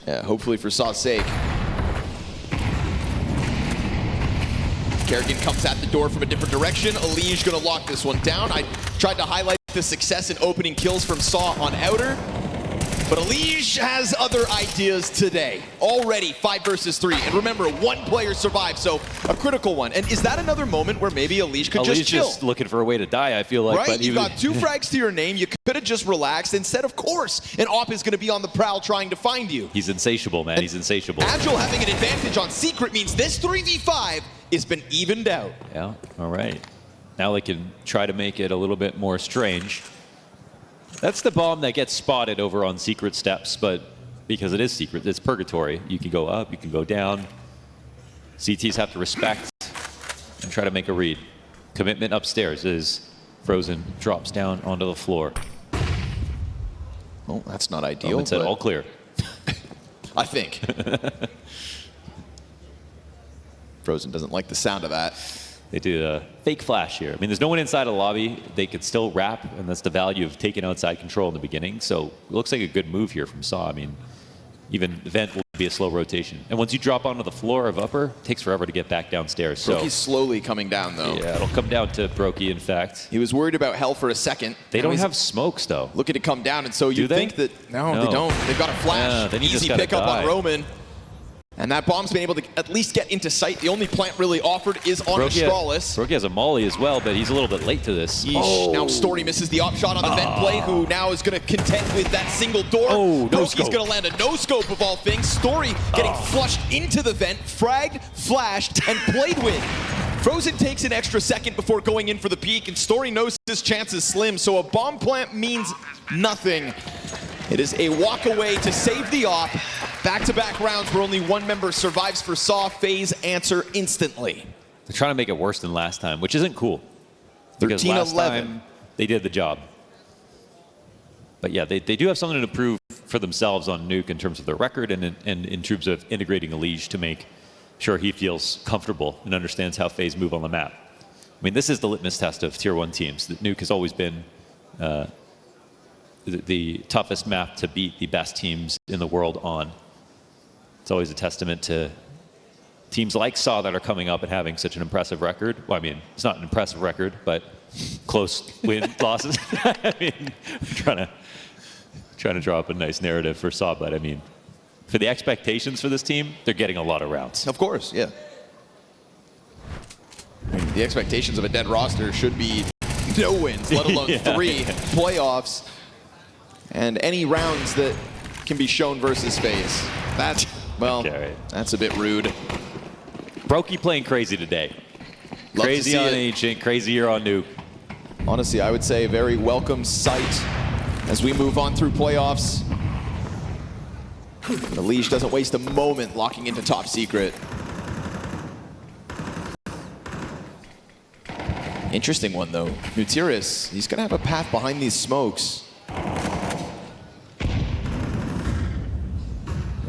Yeah, hopefully for sAw's sake. Kerrigan comes at the door from a different direction. Elige gonna lock this one down. I tried to highlight the success in opening kills from sAw on outer, But Elige has other ideas today. Already 5 versus 3. And remember, 1 player survived, so a critical one. And is that another moment where maybe Elige could just chill? Just looking for a way to die, I feel like. Right? But You've got 2 frags to your name. You could have just relaxed. Instead, of course, an op is going to be on the prowl trying to find you. He's insatiable, man. He's insatiable. Agile having an advantage on Secret means this 3v5 has been evened out. Yeah, all right. Now they can try to make it a little bit more strange. That's the bomb that gets spotted over on Secret steps, but because it is Secret, it's purgatory. You can go up, you can go down. CTs have to respect and try to make a read. Commitment upstairs as Frozen drops down onto the floor. Well, that's not ideal. It said all clear. I think. Frozen doesn't like the sound of that. They do a fake flash here. I mean, there's no one inside a lobby. They could still wrap, and that's the value of taking outside control in the beginning. So it looks like a good move here from sAw. I mean, even Vent will be a slow rotation. And once you drop onto the floor of upper, it takes forever to get back downstairs. So Brokey's slowly coming down, though. yeah, it'll come down to Brokey, in fact. He was worried about Hell for a second. They don't have smokes, though. Looking to come down, and so you they? think that... No, they don't. They've got a flash. Yeah, then you Easy just gotta pickup die. on Roman. And that bomb's been able to at least get into sight. The only plant really offered is on Astralis. Brokey has a molly as well, but he's a little bit late to this. Yeesh. Now Story misses the op shot on the vent play, who now is going to contend with that single door. Oh, no He's scope. going to land a no-scope of all things. Story getting flushed into the vent, fragged, flashed, and played with. Frozen takes an extra second before going in for the peek, and Story knows his chance is slim, so a bomb plant means nothing. It is a walk away to save the op. Back-to-back rounds where only 1 member survives for sAw. FaZe answer instantly. They're trying to make it worse than last time, which isn't cool. Because last 13-11. time, they did the job. But yeah, they do have something to prove for themselves on Nuke in terms of their record and in terms of integrating Elige to make sure he feels comfortable and understands how FaZe move on the map. I mean, this is the litmus test of Tier 1 teams. That Nuke has always been the toughest map to beat the best teams in the world on. It's always a testament to teams like sAw that are coming up and having such an impressive record. Well, I mean, it's not an impressive record, but close win losses. I mean, trying to draw up a nice narrative for sAw, but I mean, for the expectations for this team, they're getting a lot of rounds. Of course, yeah. The expectations of a dead roster should be no wins, let alone 3 playoffs, and any rounds that can be shown versus FaZe. That's, well, that's a bit rude. Brokey playing crazy today. Love crazy on Ancient, crazier on Nuke. Honestly, I would say a very welcome sight as we move on through playoffs. Elige doesn't waste a moment locking into top secret. Interesting one, though. Nuteris, he's going to have a path behind these smokes.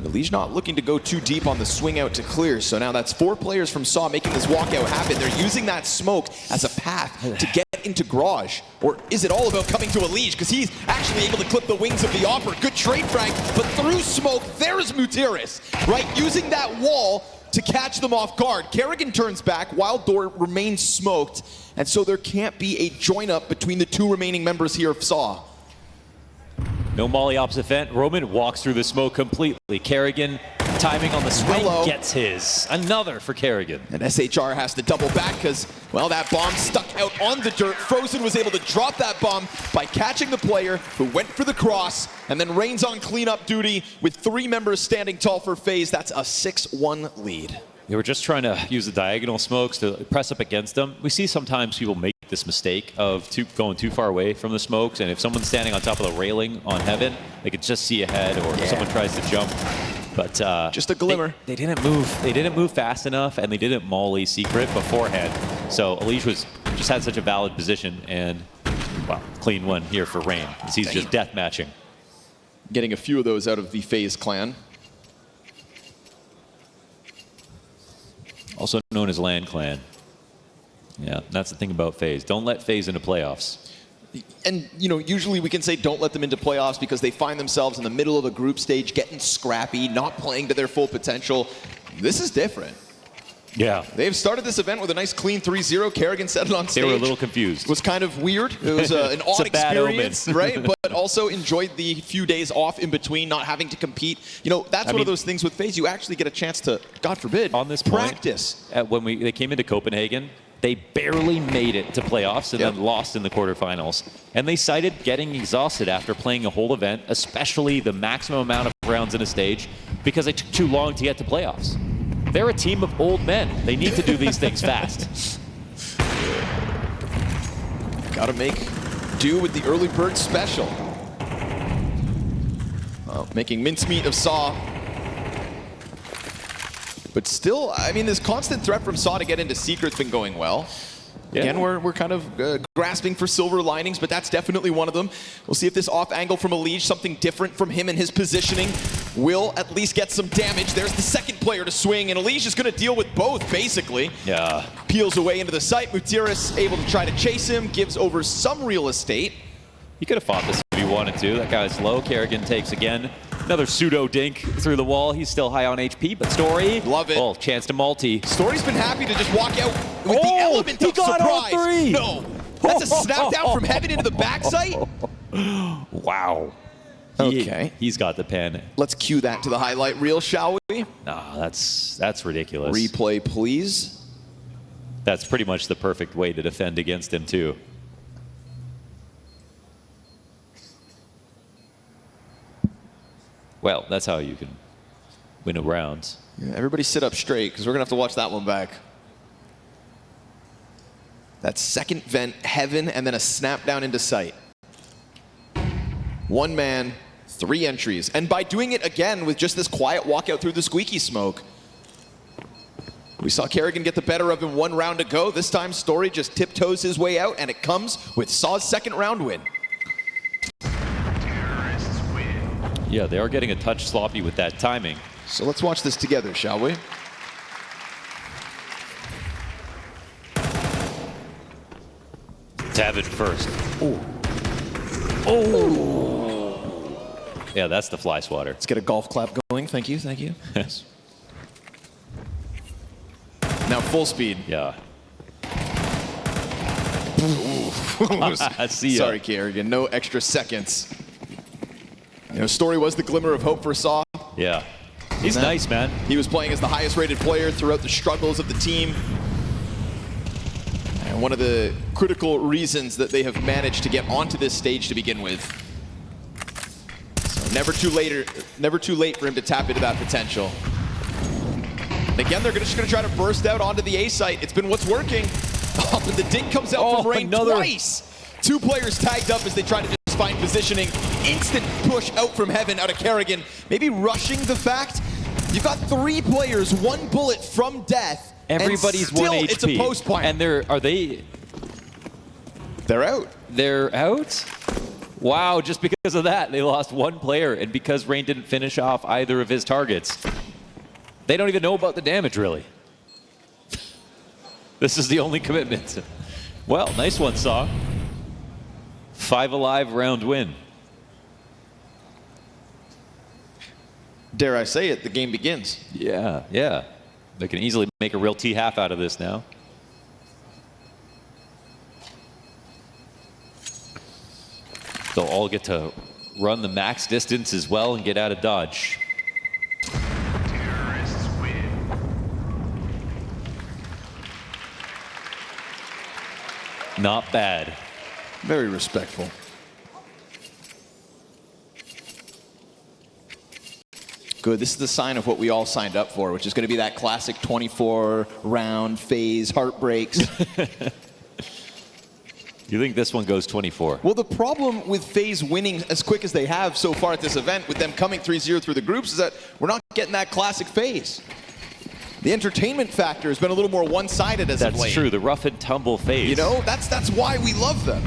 Elige not looking to go too deep on the swing out to clear, so now that's 4 players from sAw making this walkout happen. They're using that smoke as a path to get into Garage. Or is it all about coming to Elige? Because he's actually able to clip the wings of the Opera. Good trade frag, but through smoke, there's Nuteris, right? Using that wall to catch them off guard. Kerrigan turns back, Wild Door remains smoked, and so there can't be a join-up between the 2 remaining members here of sAw. No molly opposite vent. Roman walks through the smoke completely. Kerrigan, timing on the swing, gets his. Another for Kerrigan. And SHR has to double back because, well, that bomb stuck out on the dirt. Frozen was able to drop that bomb by catching the player who went for the cross, and then Rain's on cleanup duty with 3 members standing tall for FaZe. That's a 6-1 lead. They were just trying to use the diagonal smokes to press up against them. We see sometimes people make this mistake of going too far away from the smokes, and if someone's standing on top of the railing on Heaven, they could just see ahead, or if someone tries to jump. But just a glimmer. They didn't move. They didn't move fast enough, and they didn't molly Secret beforehand. So Elige just had such a valid position, and wow, clean one here for Rain, as he's just death matching. Getting a few of those out of the FaZe clan. Also known as Land Clan. Yeah, that's the thing about FaZe. Don't let FaZe into playoffs. And, you know, usually we can say don't let them into playoffs because they find themselves in the middle of a group stage, getting scrappy, not playing to their full potential. This is different. Yeah. They've started this event with a nice clean 3-0. Kerrigan said it on stage. They were a little confused. It was kind of weird. It was an odd a bad experience, right? But also enjoyed the few days off in between, not having to compete. You know, that's one of those things with FaZe. You actually get a chance to, God forbid, on this practice. When they came into Copenhagen, they barely made it to playoffs and then lost in the quarterfinals. And they cited getting exhausted after playing a whole event, especially the maximum amount of rounds in a stage, because it took too long to get to playoffs. They're a team of old men. They need to do these things fast. Got to make do with the early bird special. Making mincemeat of sAw. But still, I mean, this constant threat from sAw to get into Secret's been going well. Yeah. Again, we're kind of grasping for silver linings, but that's definitely one of them. We'll see if this off angle from Elige, something different from him and his positioning, will at least get some damage. There's the second player to swing, and Elige is going to deal with both, basically. Yeah. Peels away into the site. Mutiris able to try to chase him, gives over some real estate. He could have fought this if he wanted to. That guy's low. Kerrigan takes again. Another pseudo dink through the wall. He's still high on HP, but Story. Love it. Oh, chance to multi. Story's been happy to just walk out with the element of got surprise. all three. No, that's a snap down from heaven into the backside. Wow. Okay. He's got the pen. Let's cue that to the highlight reel, shall we? Nah, that's ridiculous. Replay, please. That's pretty much the perfect way to defend against him, too. Well, that's how you can win a round. Yeah, everybody sit up straight, because we're going to have to watch that one back. That second vent, heaven, and then a snap down into sight. One man, 3 entries. And by doing it again with just this quiet walkout through the squeaky smoke, we saw Kerrigan get the better of him 1 round to go. This time, Story just tiptoes his way out, and it comes with sAw's second round win. Yeah, they are getting a touch sloppy with that timing. So let's watch this together, shall we? Tavid first. Oh. Yeah, that's the fly swatter. Let's get a golf clap going. Thank you, thank you. Yes. Now full speed. Yeah. Ooh. See ya. Sorry, Kerrigan. No extra seconds. You know, Story was the glimmer of hope for sAw. Yeah. He's nice, man. He was playing as the highest rated player throughout the struggles of the team. And one of the critical reasons that they have managed to get onto this stage to begin with. So never too late for him to tap into that potential. And again, they're just going to try to burst out onto the A site. It's been what's working. Oh, but the dink comes out from Rain twice. 2 players tagged up as they try to just find positioning. Instant push out from heaven, out of Kerrigan. Maybe rushing the fact you've got 3 players, 1 bullet from death. Everybody's and still 1 HP. It's a post point. And they're out. They're out? Wow, just because of that, they lost 1 player. And because Rain didn't finish off either of his targets, they don't even know about the damage, really. This is the only commitment. Well, nice one, sAw. 5 alive round win. Dare I say it, the game begins. Yeah, yeah. They can easily make a real T-half out of this now. They'll all get to run the max distance as well and get out of dodge. Terrorists win. Not bad. Very respectful. Good. This is the sign of what we all signed up for, which is going to be that classic 24-round FaZe heartbreaks. You think this one goes 24? Well, the problem with FaZe winning as quick as they have so far at this event, with them coming 3-0 through the groups, is that we're not getting that classic FaZe. The entertainment factor has been a little more one-sided as of late. That's true. The rough and tumble FaZe. You know, that's why we love them.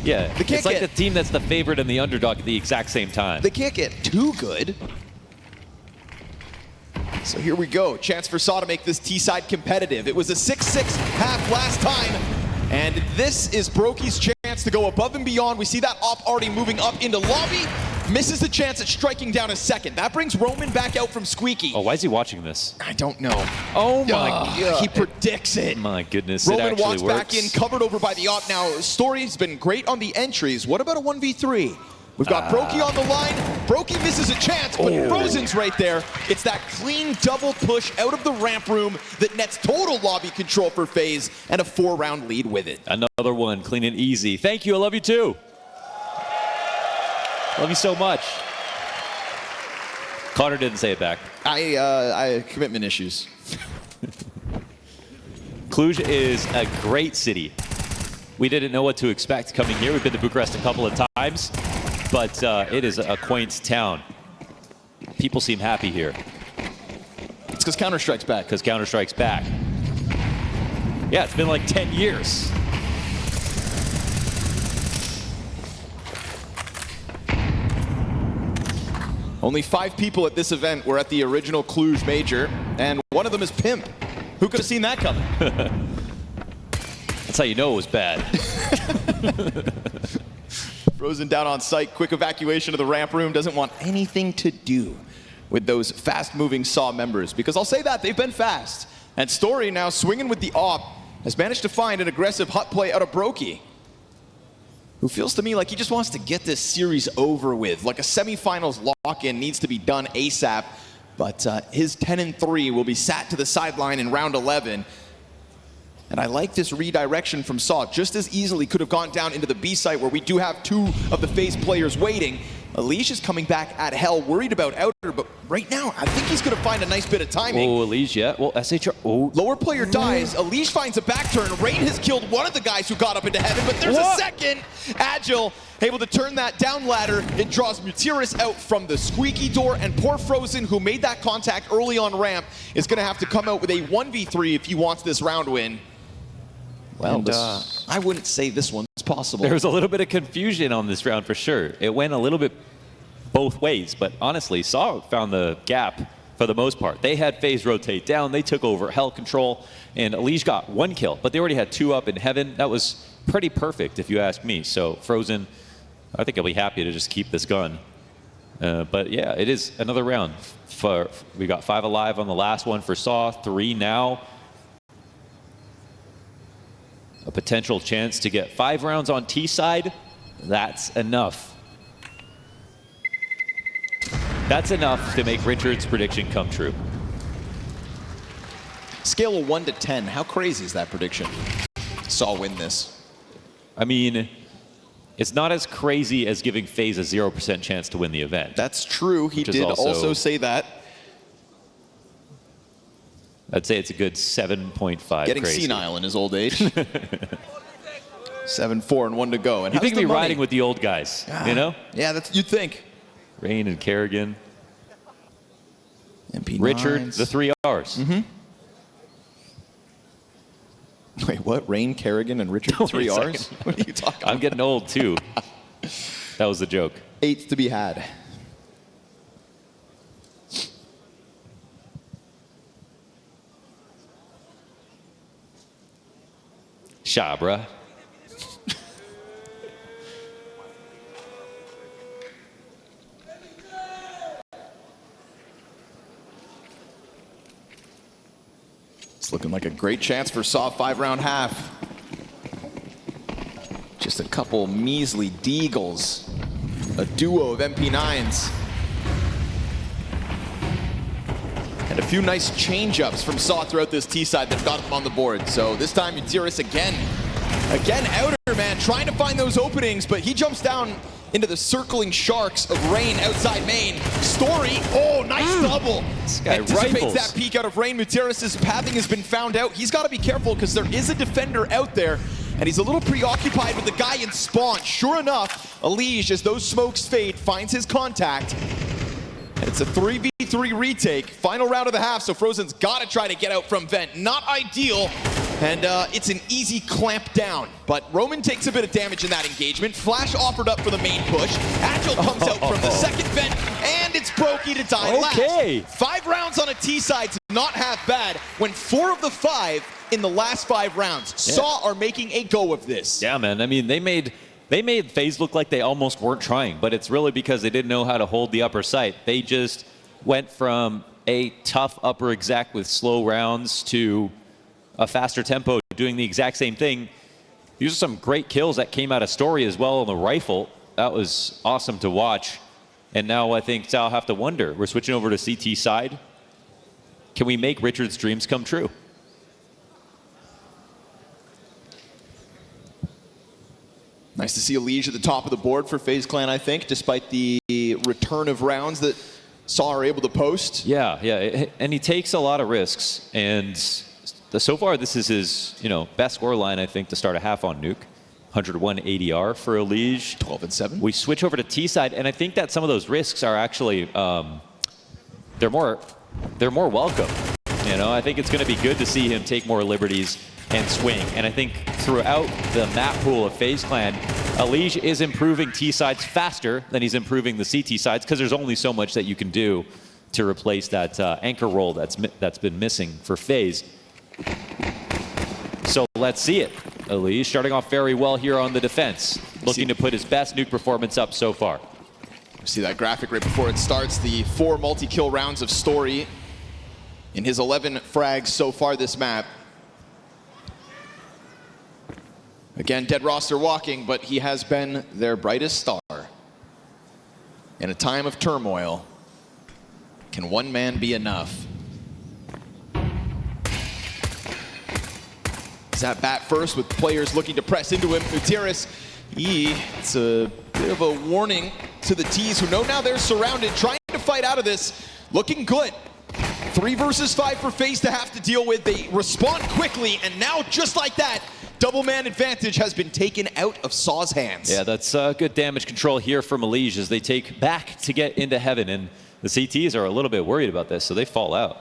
Yeah, it's like the team that's the favorite and the underdog at the exact same time. They can't get too good. So here we go. Chance for sAw to make this T-side competitive. It was a 6-6 half last time. And this is Brokey's chance to go above and beyond. We see that op already moving up into lobby. misses the chance at striking down a second. That brings Roman back out from Squeaky. Oh, why is he watching this? I don't know. Oh my God. He predicts it. My goodness, Roman it actually walks works. back in, covered over by the op. Now, Story's been great on the entries. What about a 1v3? We've got Brokey on the line. Brokey misses a chance, but Frozen's right there. It's that clean double push out of the ramp room that nets total lobby control for FaZe and a 4-round lead with it. Another one, clean and easy. Thank you, I love you too. Love you so much. Connor didn't say it back. I commitment issues. Cluj is a great city. We didn't know what to expect coming here. We've been to Bucharest a couple of times, but it is a quaint town. People seem happy here. It's because Counter-Strike's back. Because Counter-Strike's back. Yeah, it's been like 10 years. Only 5 people at this event were at the original Cluj Major, and one of them is Pimp. Who could have seen that coming? That's how you know it was bad. Frozen down on site, quick evacuation of the ramp room, doesn't want anything to do with those fast-moving sAw members, because I'll say that, they've been fast. And Story, now swinging with the op, has managed to find an aggressive hut play out of Brokey, who feels to me like he just wants to get this series over with. Like a semifinals lock-in needs to be done ASAP, but his 10-3 will be sat to the sideline in round 11. And I like this redirection from sAw. Just as easily could have gone down into the B site where we do have 2 of the FaZe players waiting. Elish is coming back at hell, worried about Outer, but right now, I think he's going to find a nice bit of timing. Oh, Elish, yeah. Well, SHR, oh. Lower player dies. Elish finds a back turn. Rain has killed one of the guys who got up into heaven, but there's a second. Agile, able to turn that down ladder. It draws Mutiris out from the squeaky door, and poor Frozen, who made that contact early on ramp, is going to have to come out with a 1v3 if he wants this round win. Well, and, I wouldn't say this one's possible. There was a little bit of confusion on this round for sure. It went a little bit both ways, but honestly, sAw found the gap for the most part. They had FaZe rotate down, they took over hell control, and Elish got 1 kill, but they already had 2 up in heaven. That was pretty perfect, if you ask me. So Frozen, I think I'll be happy to just keep this gun. But yeah, it is another round. We got 5 alive on the last one for sAw, 3 now. A potential chance to get 5 rounds on T side. That's enough. That's enough to make Richard's prediction come true. Scale of 1 to 10, how crazy is that prediction? sAw win this. I mean, it's not as crazy as giving FaZe a 0% chance to win the event. That's true. He did also say that. I'd say it's a good 7.5. Getting crazy. senile in his old age. 7-4 and 1 to go. And you think he'd be riding with the old guys, you know? Yeah, that's you'd think. Rain and Kerrigan. MP9s. Richard, the 3 Rs. Wait, what? Rain, Kerrigan, and Richard, 3 Rs? What are you talking about? I'm getting old too. That was the joke. 8 to be had. Shabra. It's looking like a great chance for sAw 5-round half. Just a couple measly deagles. A duo of MP9s. And a few nice change-ups from sAw throughout this T side that got him on the board. So this time Mutiris again Outer, man, trying to find those openings, but he jumps down into the circling sharks of Rain outside main. Story, oh, nice double. This guy anticipates rifles. that peek out of Rain. Mutiris' pathing has been found out. He's got to be careful because there is a defender out there, and he's a little preoccupied with the guy in spawn. Sure enough, Elish, as those smokes fade, finds his contact. And it's a 3v3 retake. Final round of the half, so Frozen's got to try to get out from vent. Not ideal. And it's an easy clamp down. But Roman takes a bit of damage in that engagement. Flash offered up for the main push. Agile comes out from the second vent, and it's Brokey to die last. 5 rounds on a T side's not half bad when 4 of the 5 in the last 5 rounds. sAw are making a go of this. Yeah, man. I mean, they made they made FaZe look like they almost weren't trying, but it's really because they didn't know how to hold the upper site. They just went from a tough upper exec with slow rounds to a faster tempo doing the exact same thing. These are some great kills that came out of Story as well on the rifle. That was awesome to watch. And now I think sAw have to wonder. We're switching over to CT side. Can we make Richard's dreams come true? Nice to see a Liege at the top of the board for FaZe Clan, I think, despite the return of rounds that sAw are able to post. Yeah, and he takes a lot of risks. And so far, this is his best score line, I think, to start a half on Nuke. 101 ADR for a Liege. 12-7. We switch over to T side, and I think that some of those risks are actually they're more welcome. I think it's going to be good to see him take more liberties and swing. And I think throughout the map pool of FaZe Clan, Liege is improving T sides faster than he's improving the CT sides because there's only so much that you can do to replace that anchor role that's been missing for FaZe. So let's see it. Liege starting off very well here on the defense, looking to put his best Nuke performance up so far. See that graphic right before it starts, the 4 multi-kill rounds of Story in his 11 frags so far this map. Again, dead roster walking, but he has been their brightest star. In a time of turmoil, can one man be enough? Zap bat first with players looking to press into him. Utiris, it's a bit of a warning to the T's who know now they're surrounded, trying to fight out of this. Looking good. 3 versus 5 for FaZe to have to deal with. They respond quickly, and now just like that, double man advantage has been taken out of sAw's hands. Yeah, that's good damage control here from Liege as they take back to get into heaven, and the CTs are a little bit worried about this, so they fall out.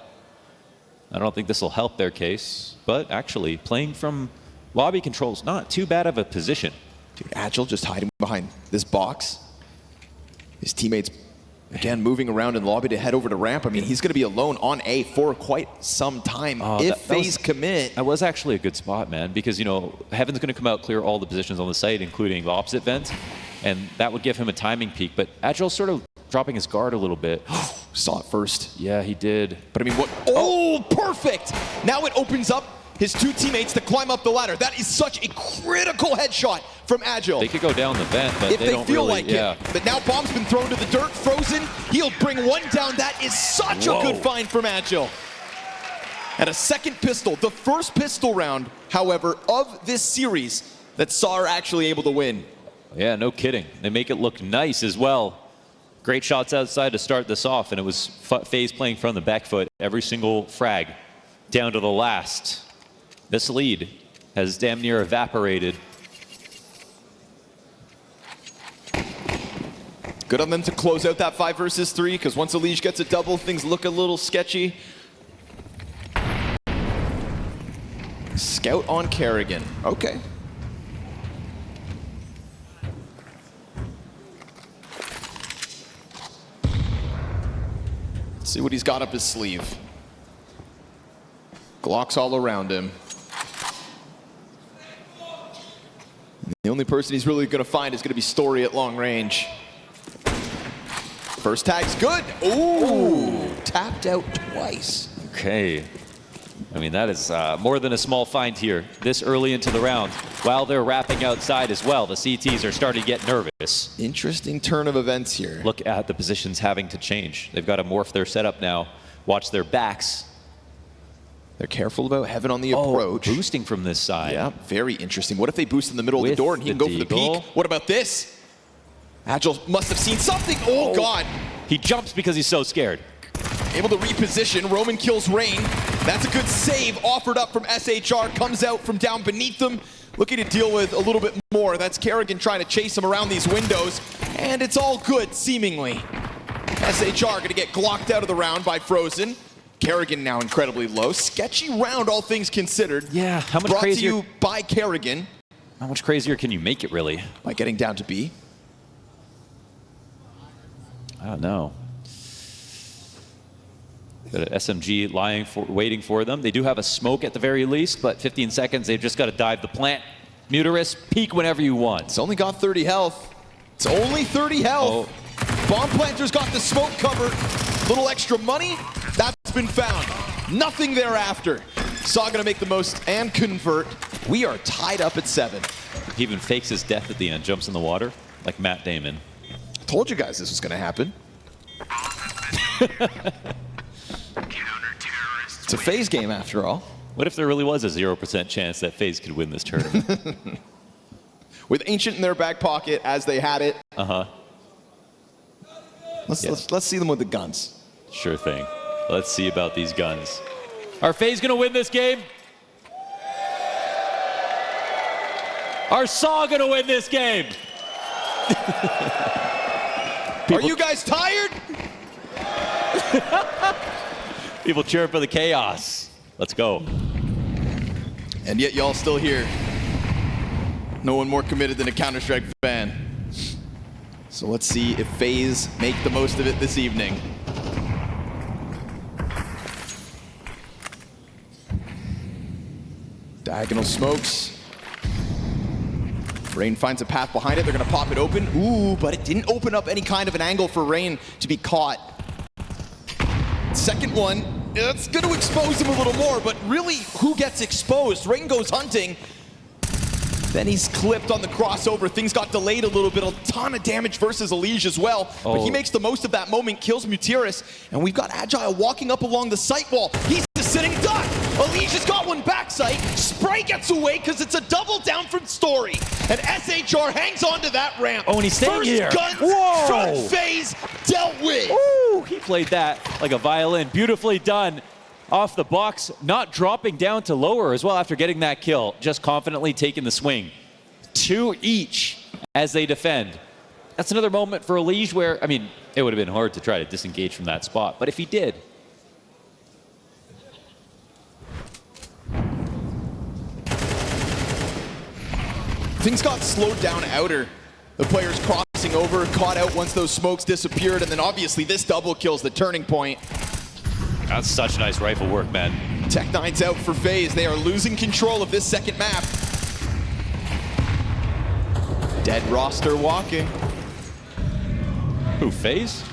I don't think this will help their case, but actually playing from lobby control is not too bad of a position. Dude, Agile just hiding behind this box. His teammates, again, moving around in lobby to head over to ramp. I mean, he's going to be alone on A for quite some time if FaZe commit. That was actually a good spot, man, because, Heaven's going to come out, clear all the positions on the site, including the opposite vent, and that would give him a timing peak. But Agile's sort of dropping his guard a little bit. Saw it first. Yeah, he did. But I mean, what? Oh, perfect! Now it opens up his 2 teammates to climb up the ladder. That is such a critical headshot from Agile. They could go down the vent, but if they don't feel really, like it. But now bomb's been thrown to the dirt, frozen. He'll bring one down. That is such a good find from Agile. And a second pistol, the first pistol round, however, of this series that sAw are actually able to win. Yeah, no kidding. They make it look nice as well. Great shots outside to start this off, and it was FaZe playing from the back foot every single frag down to the last. This lead has damn near evaporated. Good on them to close out that 5 versus 3, because once a Liege gets a double, things look a little sketchy. Scout on Kerrigan. Okay. Let's see what he's got up his sleeve. Glocks all around him. The only person he's really going to find is going to be Story at long range. First tag's good. Ooh, tapped out twice. Okay. I mean, that is more than a small find here this early into the round. While they're wrapping outside as well, the CTs are starting to get nervous. Interesting turn of events here. Look at the positions having to change. They've got to morph their setup now. Watch their backs. They're careful about Heaven on the approach. Boosting from this side. Yeah, very interesting. What if they boost in the middle of the With door and he can go for the peek? What about this? Agile must have seen something. Oh, God. He jumps because he's so scared. Able to reposition. Roman kills Rain. That's a good save offered up from SHR. Comes out from down beneath them. Looking to deal with a little bit more. That's Kerrigan trying to chase him around these windows. And it's all good, seemingly. SHR going to get glocked out of the round by Frozen. Kerrigan now incredibly low. Sketchy round, all things considered. Yeah, how much Brought crazier? to you by Kerrigan. How much crazier can you make it, really? By getting down to B. I don't know. Got an SMG waiting for them. They do have a smoke at the very least, but 15 seconds, they've just got to dive the plant. Muterus, peek whenever you want. It's only got 30 health. It's only 30 health. Bomb planter's got the smoke cover. Little extra money, that's been found. Nothing thereafter. sAw gonna make the most and convert. We are tied up at 7. He even fakes his death at the end, jumps in the water, like Matt Damon. Told you guys this was gonna happen. It's a FaZe game after all. What if there really was a 0% chance that FaZe could win this tournament? With Ancient in their back pocket as they had it. Uh-huh. Let's see them with the guns. Sure thing. Let's see about these guns. Are FaZe gonna win this game? Are sAw gonna win this game? Are you guys tired? People cheering for the chaos. Let's go. And yet y'all still here. No one more committed than a Counter-Strike fan. So let's see if FaZe make the most of it this evening. Diagonal smokes. Rain finds a path behind it. They're gonna pop it open. Ooh, but it didn't open up any kind of an angle for Rain to be caught. Second one, it's gonna expose him a little more, but really, who gets exposed? Rain goes hunting. Then he's clipped on the crossover. Things got delayed a little bit. A ton of damage versus Elige as well. But he makes the most of that moment, kills Muterus. And we've got Agile walking up along the site wall. He's a sitting duck. Elige has got one backside. Spray gets away because it's a double down from Story. And SHR hangs on to that ramp. Oh, and he's staying here. First guns from FaZe dealt with. Ooh, he played that like a violin. Beautifully done. Off the box, not dropping down to lower as well after getting that kill. Just confidently taking the swing. 2 each as they defend. That's another moment for Elige where, I mean, it would have been hard to try to disengage from that spot, but if he did. Things got slowed down outer. The players crossing over, caught out once those smokes disappeared, and then obviously this double kill's the turning point. That's such nice rifle work, man. Tech9's out for FaZe. They are losing control of this second map. Dead roster walking. Who, FaZe?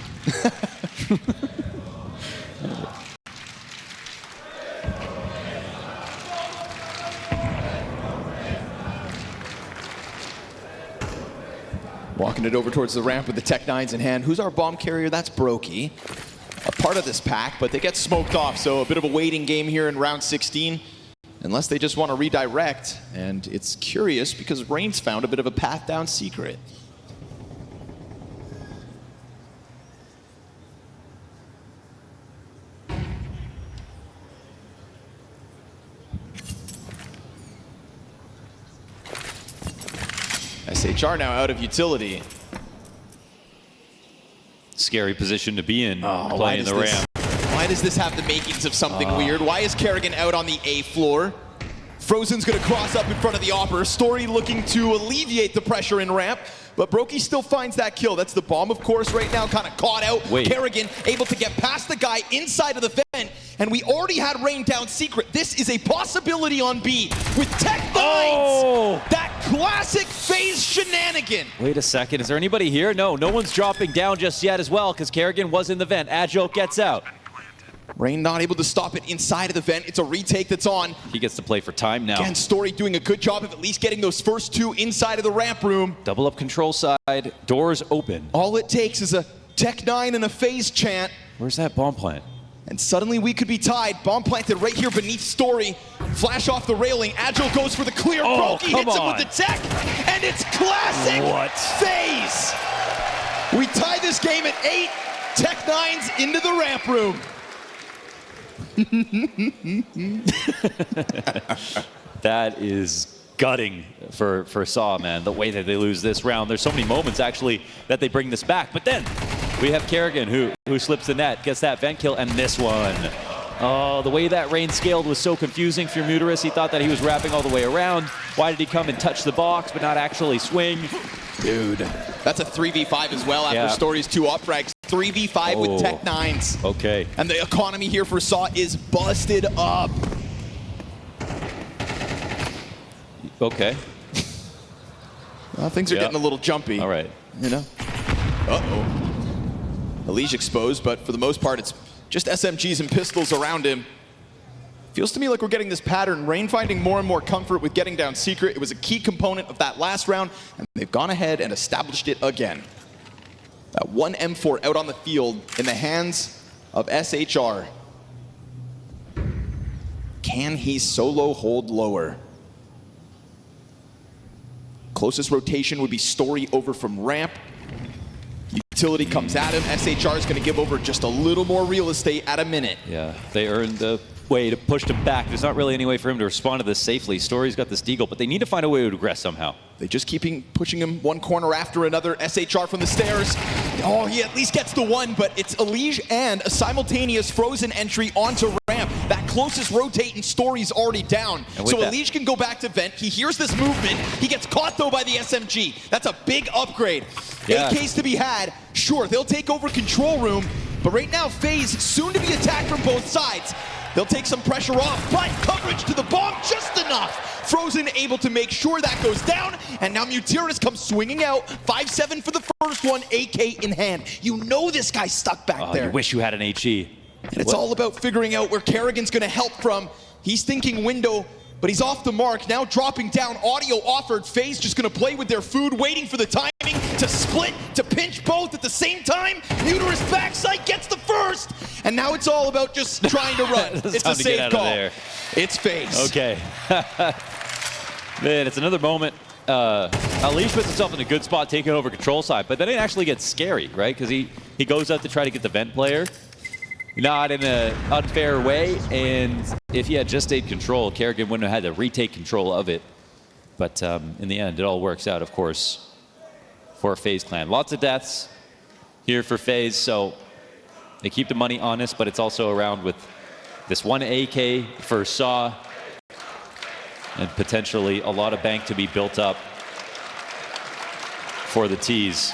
Walking it over towards the ramp with the Tech9s in hand. Who's our bomb carrier? That's Brokey. A part of this pack, but they get smoked off, so a bit of a waiting game here in round 16. Unless they just want to redirect, and it's curious because Rain's found a bit of a path down secret. SHR now out of utility. Scary position to be in, playing the ramp. Why does this have the makings of something weird? Why is Kerrigan out on the A floor? Frozen's gonna cross up in front of the Opera. Story looking to alleviate the pressure in ramp, but Brokey still finds that kill. That's the bomb, of course, right now, kind of caught out. Kerrigan able to get past the guy inside of the vent, and we already had Rain down secret. This is a possibility on B with Tech9s. That classic FaZe shenanigan. Wait a second, is there anybody here? No, no one's dropping down just yet as well because Kerrigan was in the vent. Agile gets out. Rain not able to stop it inside of the vent. It's a retake that's on. He gets to play for time now. Again, Story doing a good job of at least getting those first 2 inside of the ramp room. Double up control side, doors open. All it takes is a Tech9 and a FaZe chant. Where's that bomb plant? And suddenly we could be tied. Bomb planted right here beneath Story. Flash off the railing. Agile goes for the clear. Brokey hits him with the tech. And it's classic FaZe. We tie this game at 8. Tech9's into the ramp room. That is gutting for sAw, man, the way that they lose this round. There's so many moments, actually, that they bring this back. But then we have Kerrigan, who slips the net, gets that vent kill, and this one. Oh, the way that Rain scaled was so confusing for Muterus. He thought that he was wrapping all the way around. Why did he come and touch the box, but not actually swing? Dude, that's a 3v5 as well after Story's 2 op frags. 3v5 with Tech9s. Okay. And the economy here for sAw is busted up. Okay. Well, things are getting a little jumpy. All right. You know? Uh-oh. Elige exposed, but for the most part, it's just SMGs and pistols around him. Feels to me like we're getting this pattern. Rain finding more and more comfort with getting down secret. It was a key component of that last round, and they've gone ahead and established it again. That one M4 out on the field in the hands of SHR. Can he solo hold lower? Closest rotation would be Story over from ramp. Utility comes at him. SHR is going to give over just a little more real estate at a minute. Yeah, they earned the way to push him back. There's not really any way for him to respond to this safely. Story's got this deagle, but they need to find a way to aggress somehow. They just keep pushing him one corner after another. SHR from the stairs. Oh, he at least gets the one, but it's Elige and a simultaneous frozen entry onto ramp. That closest rotating Story's already down. So Elige can go back to vent. He hears this movement. He gets caught though by the SMG. That's a big upgrade. Yeah. AKs to be had. Sure, they'll take over control room, but right now FaZe soon to be attacked from both sides. They'll take some pressure off, but coverage to the bomb just enough. Frozen able to make sure that goes down, and now Mutiris comes swinging out. 5-7 for the first one, AK in hand. You know this guy's stuck back there. You wish you had an HE. And it's all about figuring out where Kerrigan's going to help from. He's thinking window, but he's off the mark. Now dropping down, audio offered. FaZe just going to play with their food, waiting for the timing to split, to pinch both at the same time. Mutiris backside gets the first, and now it's all about just trying to run. It's a safe call. It's FaZe. Okay. Man, it's another moment. Elige puts himself in a good spot, taking over control side, but then it actually gets scary, right? Because he goes out to try to get the vent player. Not in an unfair way, and if he had just stayed control, Kerrigan wouldn't have had to retake control of it. But in the end, it all works out, of course, for FaZe Clan. Lots of deaths here for FaZe, so they keep the money honest, but it's also around with this one AK for sAw, and potentially a lot of bank to be built up for the T's.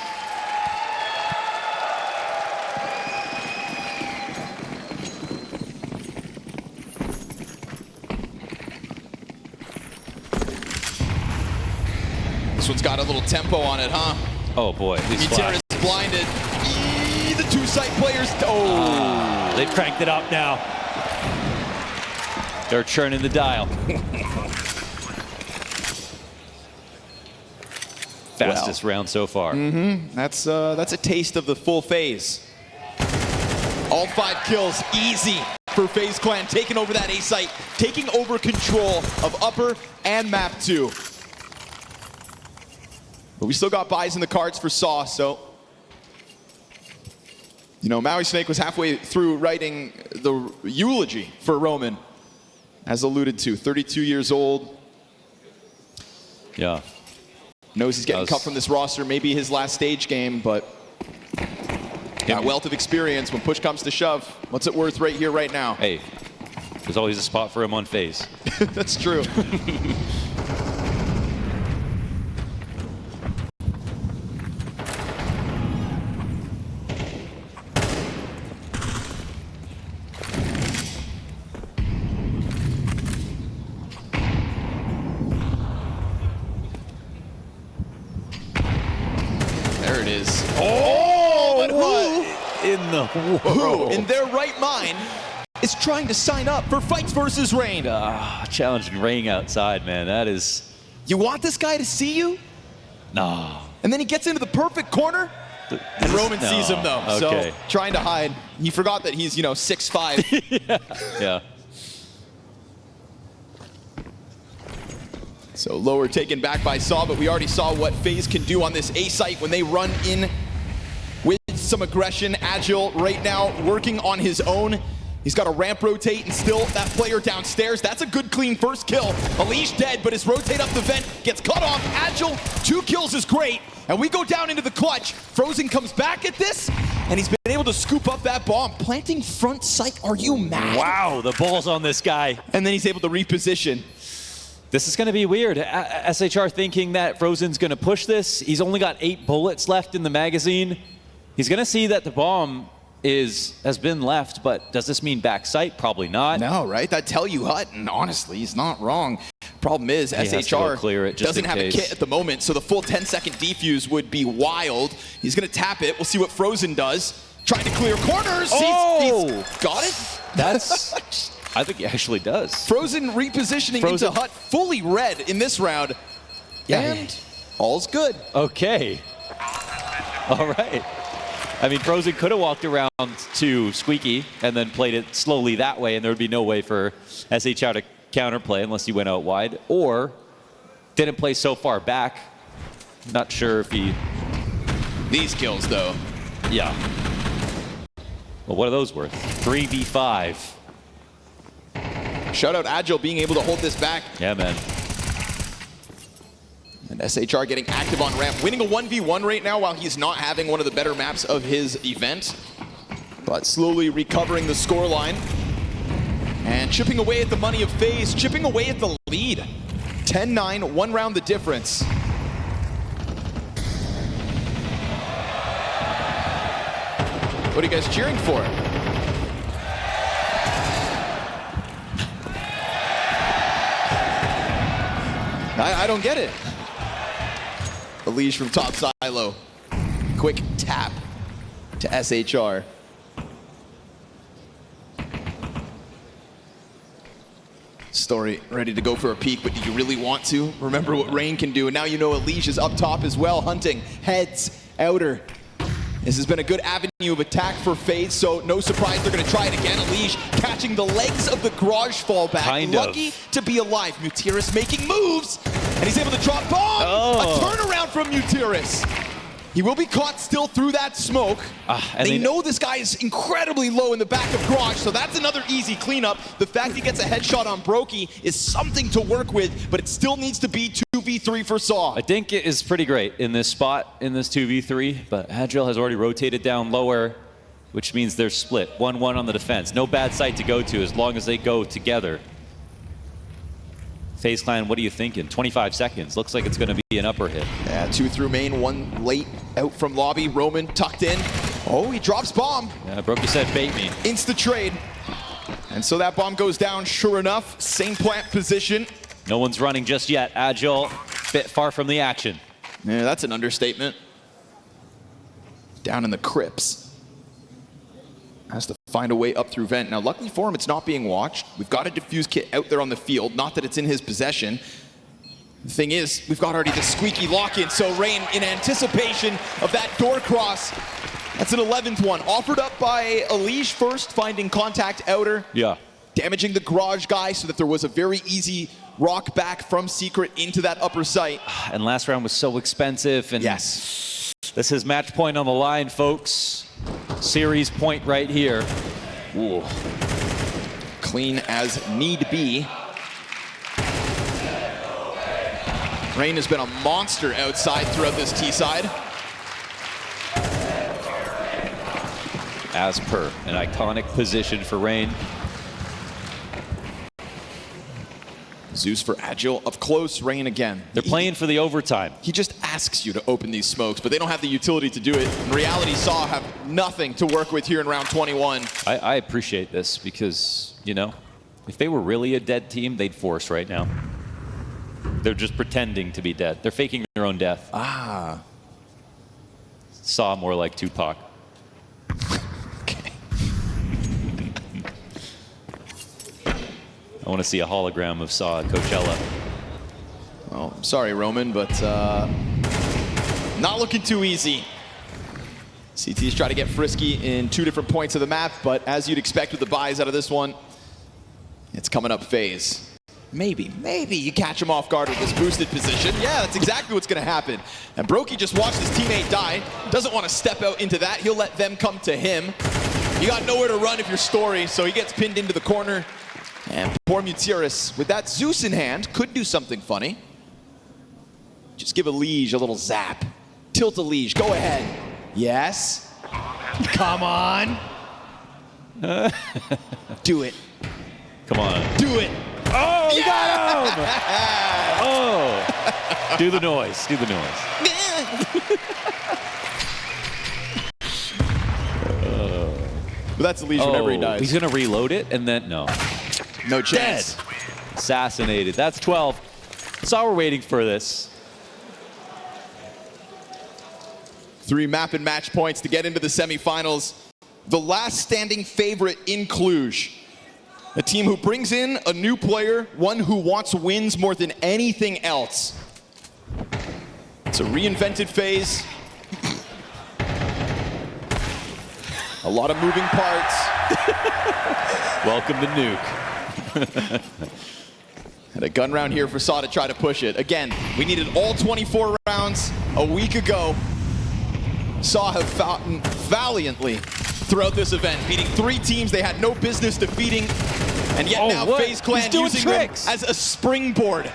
This one's got a little tempo on it, huh? Oh boy, Mutiris blinded. The two site players. Oh, they've cranked it up now. They're churning the dial. Fastest round so far. That's a taste of the full FaZe. All 5 kills, easy for FaZe Clan, taking over that A site, taking over control of upper and map 2. But we still got buys in the cards for sAw, so you know, Maui Snake was halfway through writing the eulogy for Roman, as alluded to. 32 years old. Yeah. Knows he's getting cut from this roster, maybe his last stage game, but that wealth of experience when push comes to shove. What's it worth right here, right now? Hey, there's always a spot for him on FaZe. That's true. There it is. Oh, but who in the world? Who in their right mind is trying to sign up for Fights versus Rain? Challenging Rain outside, man. That is... You want this guy to see you? No. And then he gets into the perfect corner? And Roman sees him, though. Okay. So, trying to hide. He forgot that he's, you know, 6'5". Yeah. So lower taken back by sAw, but we already saw what FaZe can do on this A site when they run in with some aggression. Agile right now working on his own. He's got a ramp rotate and still that player downstairs. That's a good clean first kill. Elige dead, but his rotate up the vent gets cut off. Agile, 2 kills is great. And we go down into the clutch. Frozen comes back at this, and he's been able to scoop up that bomb. Planting front sight, are you mad? Wow, the ball's on this guy. And then he's able to reposition. This is going to be weird. SHR thinking that Frozen's going to push this. He's only got 8 bullets left in the magazine. He's going to see that the bomb has been left, but does this mean back sight? Probably not. No, right? That'd tell you Hutton. Honestly, he's not wrong. Problem is, has to go SHR clear it just doesn't in have case. a kit at the moment, so the full 10-second defuse would be wild. He's going to tap it. We'll see what Frozen does. Trying to clear corners. Oh! He's got it. That's, I think he actually does. Frozen repositioning Frozen. into Hut, fully red in this round. Yeah. And all's good. Okay. All right. I mean, Frozen could have walked around to Squeaky and then played it slowly that way, and there would be no way for SHR to counterplay unless he went out wide, or didn't play so far back. Not sure if he... These kills, though. Yeah. Well, what are those worth? 3v5. Shout out Agile being able to hold this back. Yeah, man. And SHR getting active on ramp, winning a 1v1 right now while he's not having one of the better maps of his event. But slowly recovering the scoreline. And chipping away at the money of FaZe, chipping away at the lead. 10-9, one round the difference. What are you guys cheering for? I don't get it. Elish from top silo. Quick tap to SHR. Story ready to go for a peek, but do you really want to? Remember what Rain can do, and now you know Elish is up top as well, hunting heads, outer. This has been a good avenue of attack for FaZe, so no surprise they're going to try it again. Elish catching the legs of the garage fallback. Kind Lucky to be alive. Mutiris making moves, and he's able to drop bomb. Oh. A turnaround from Mutiris. He will be caught still through that smoke. They know this guy is incredibly low in the back of garage, so that's another easy cleanup. The fact he gets a headshot on Brokey is something to work with, but it still needs to be 2v3 for sAw. I think it is pretty great in this spot, in this 2v3, but Agile has already rotated down lower, which means they're split. 1-1 on the defense. No bad site to go to as long as they go together. FaZe Clan, what are you thinking? 25 seconds. Looks like it's going to be an upper hit. Yeah, 2 through main, 1 late out from lobby. Roman tucked in. Oh, he drops bomb. Yeah, Brokey said bait me. Insta trade. And so that bomb goes down, sure enough. Same plant position. No one's running just yet. Agile, bit far from the action. Yeah, that's an understatement. Down in the crypts. Has to find a way up through vent. Now, luckily for him, it's not being watched. We've got a defuse kit out there on the field. Not that it's in his possession. The thing is, we've got already the squeaky lock-in, so Rain, in anticipation of that door cross, that's an 11th one. Offered up by Elish first, finding contact outer. Yeah. Damaging the garage guy so that there was a very easy rock back from Secret into that upper site. And last round was so expensive. And yes. This is match point on the line, folks. Series point right here. Ooh. Clean as need be. Rain has been a monster outside throughout this T side. As per, an iconic position for Rain. Zeus for Agile, up close, Rain again. They're playing for the overtime. He just asks you to open these smokes, but they don't have the utility to do it. In reality, sAw have nothing to work with here in round 21. I appreciate this because, you know, if they were really a dead team, they'd force right now. They're just pretending to be dead. They're faking their own death. Ah. sAw more like Tupac. Okay. I want to see a hologram of sAw at Coachella. Well, I'm sorry, Roman, but not looking too easy. CT's trying to get frisky in 2 different points of the map, but as you'd expect with the buys out of this one, it's coming up FaZe. Maybe you catch him off guard with this boosted position. Yeah, that's exactly what's going to happen. And Brokey just watched his teammate die. Doesn't want to step out into that. He'll let them come to him. You got nowhere to run if you're Story, so he gets pinned into the corner. And poor Mutiris, with that Zeus in hand, could do something funny. Just give Elish a little zap. Tilt Elish, go ahead. Yes. Come on. Do it. Come on. Do it. Oh, he Yeah! got him! Oh. Do the noise. Do the noise. But that's Elish whenever he dies. He's going to reload it and then, no. No chance. Dead. Assassinated. That's 12. sAw were waiting for this. 3 map and match points to get into the semifinals. The last standing favorite in Cluj. A team who brings in a new player, one who wants wins more than anything else. It's a reinvented FaZe. A lot of moving parts. Welcome to Nuke. And a gun round here for sAw to try to push it. Again, we needed all 24 rounds a week ago. sAw have fought valiantly throughout this event, beating 3 teams they had no business defeating, and yet now FaZe Clan using tricks them as a springboard.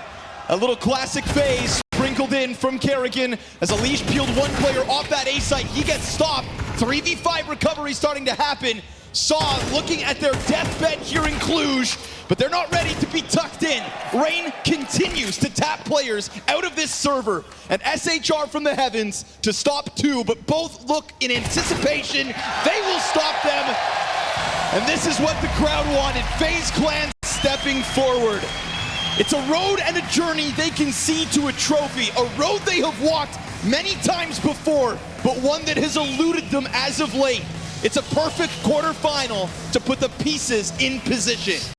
A little classic FaZe sprinkled in from Kerrigan as Alish peeled one player off that A site. He gets stopped. 3v5 recovery starting to happen. sAw looking at their deathbed here in Cluj, but they're not ready to be tucked in. Rain continues to tap players out of this server, and SHR from the heavens to stop 2, but both look in anticipation. They will stop them, and this is what the crowd wanted. FaZe Clan stepping forward. It's a road and a journey they can see to a trophy, a road they have walked many times before, but one that has eluded them as of late. It's a perfect quarterfinal to put the pieces in position.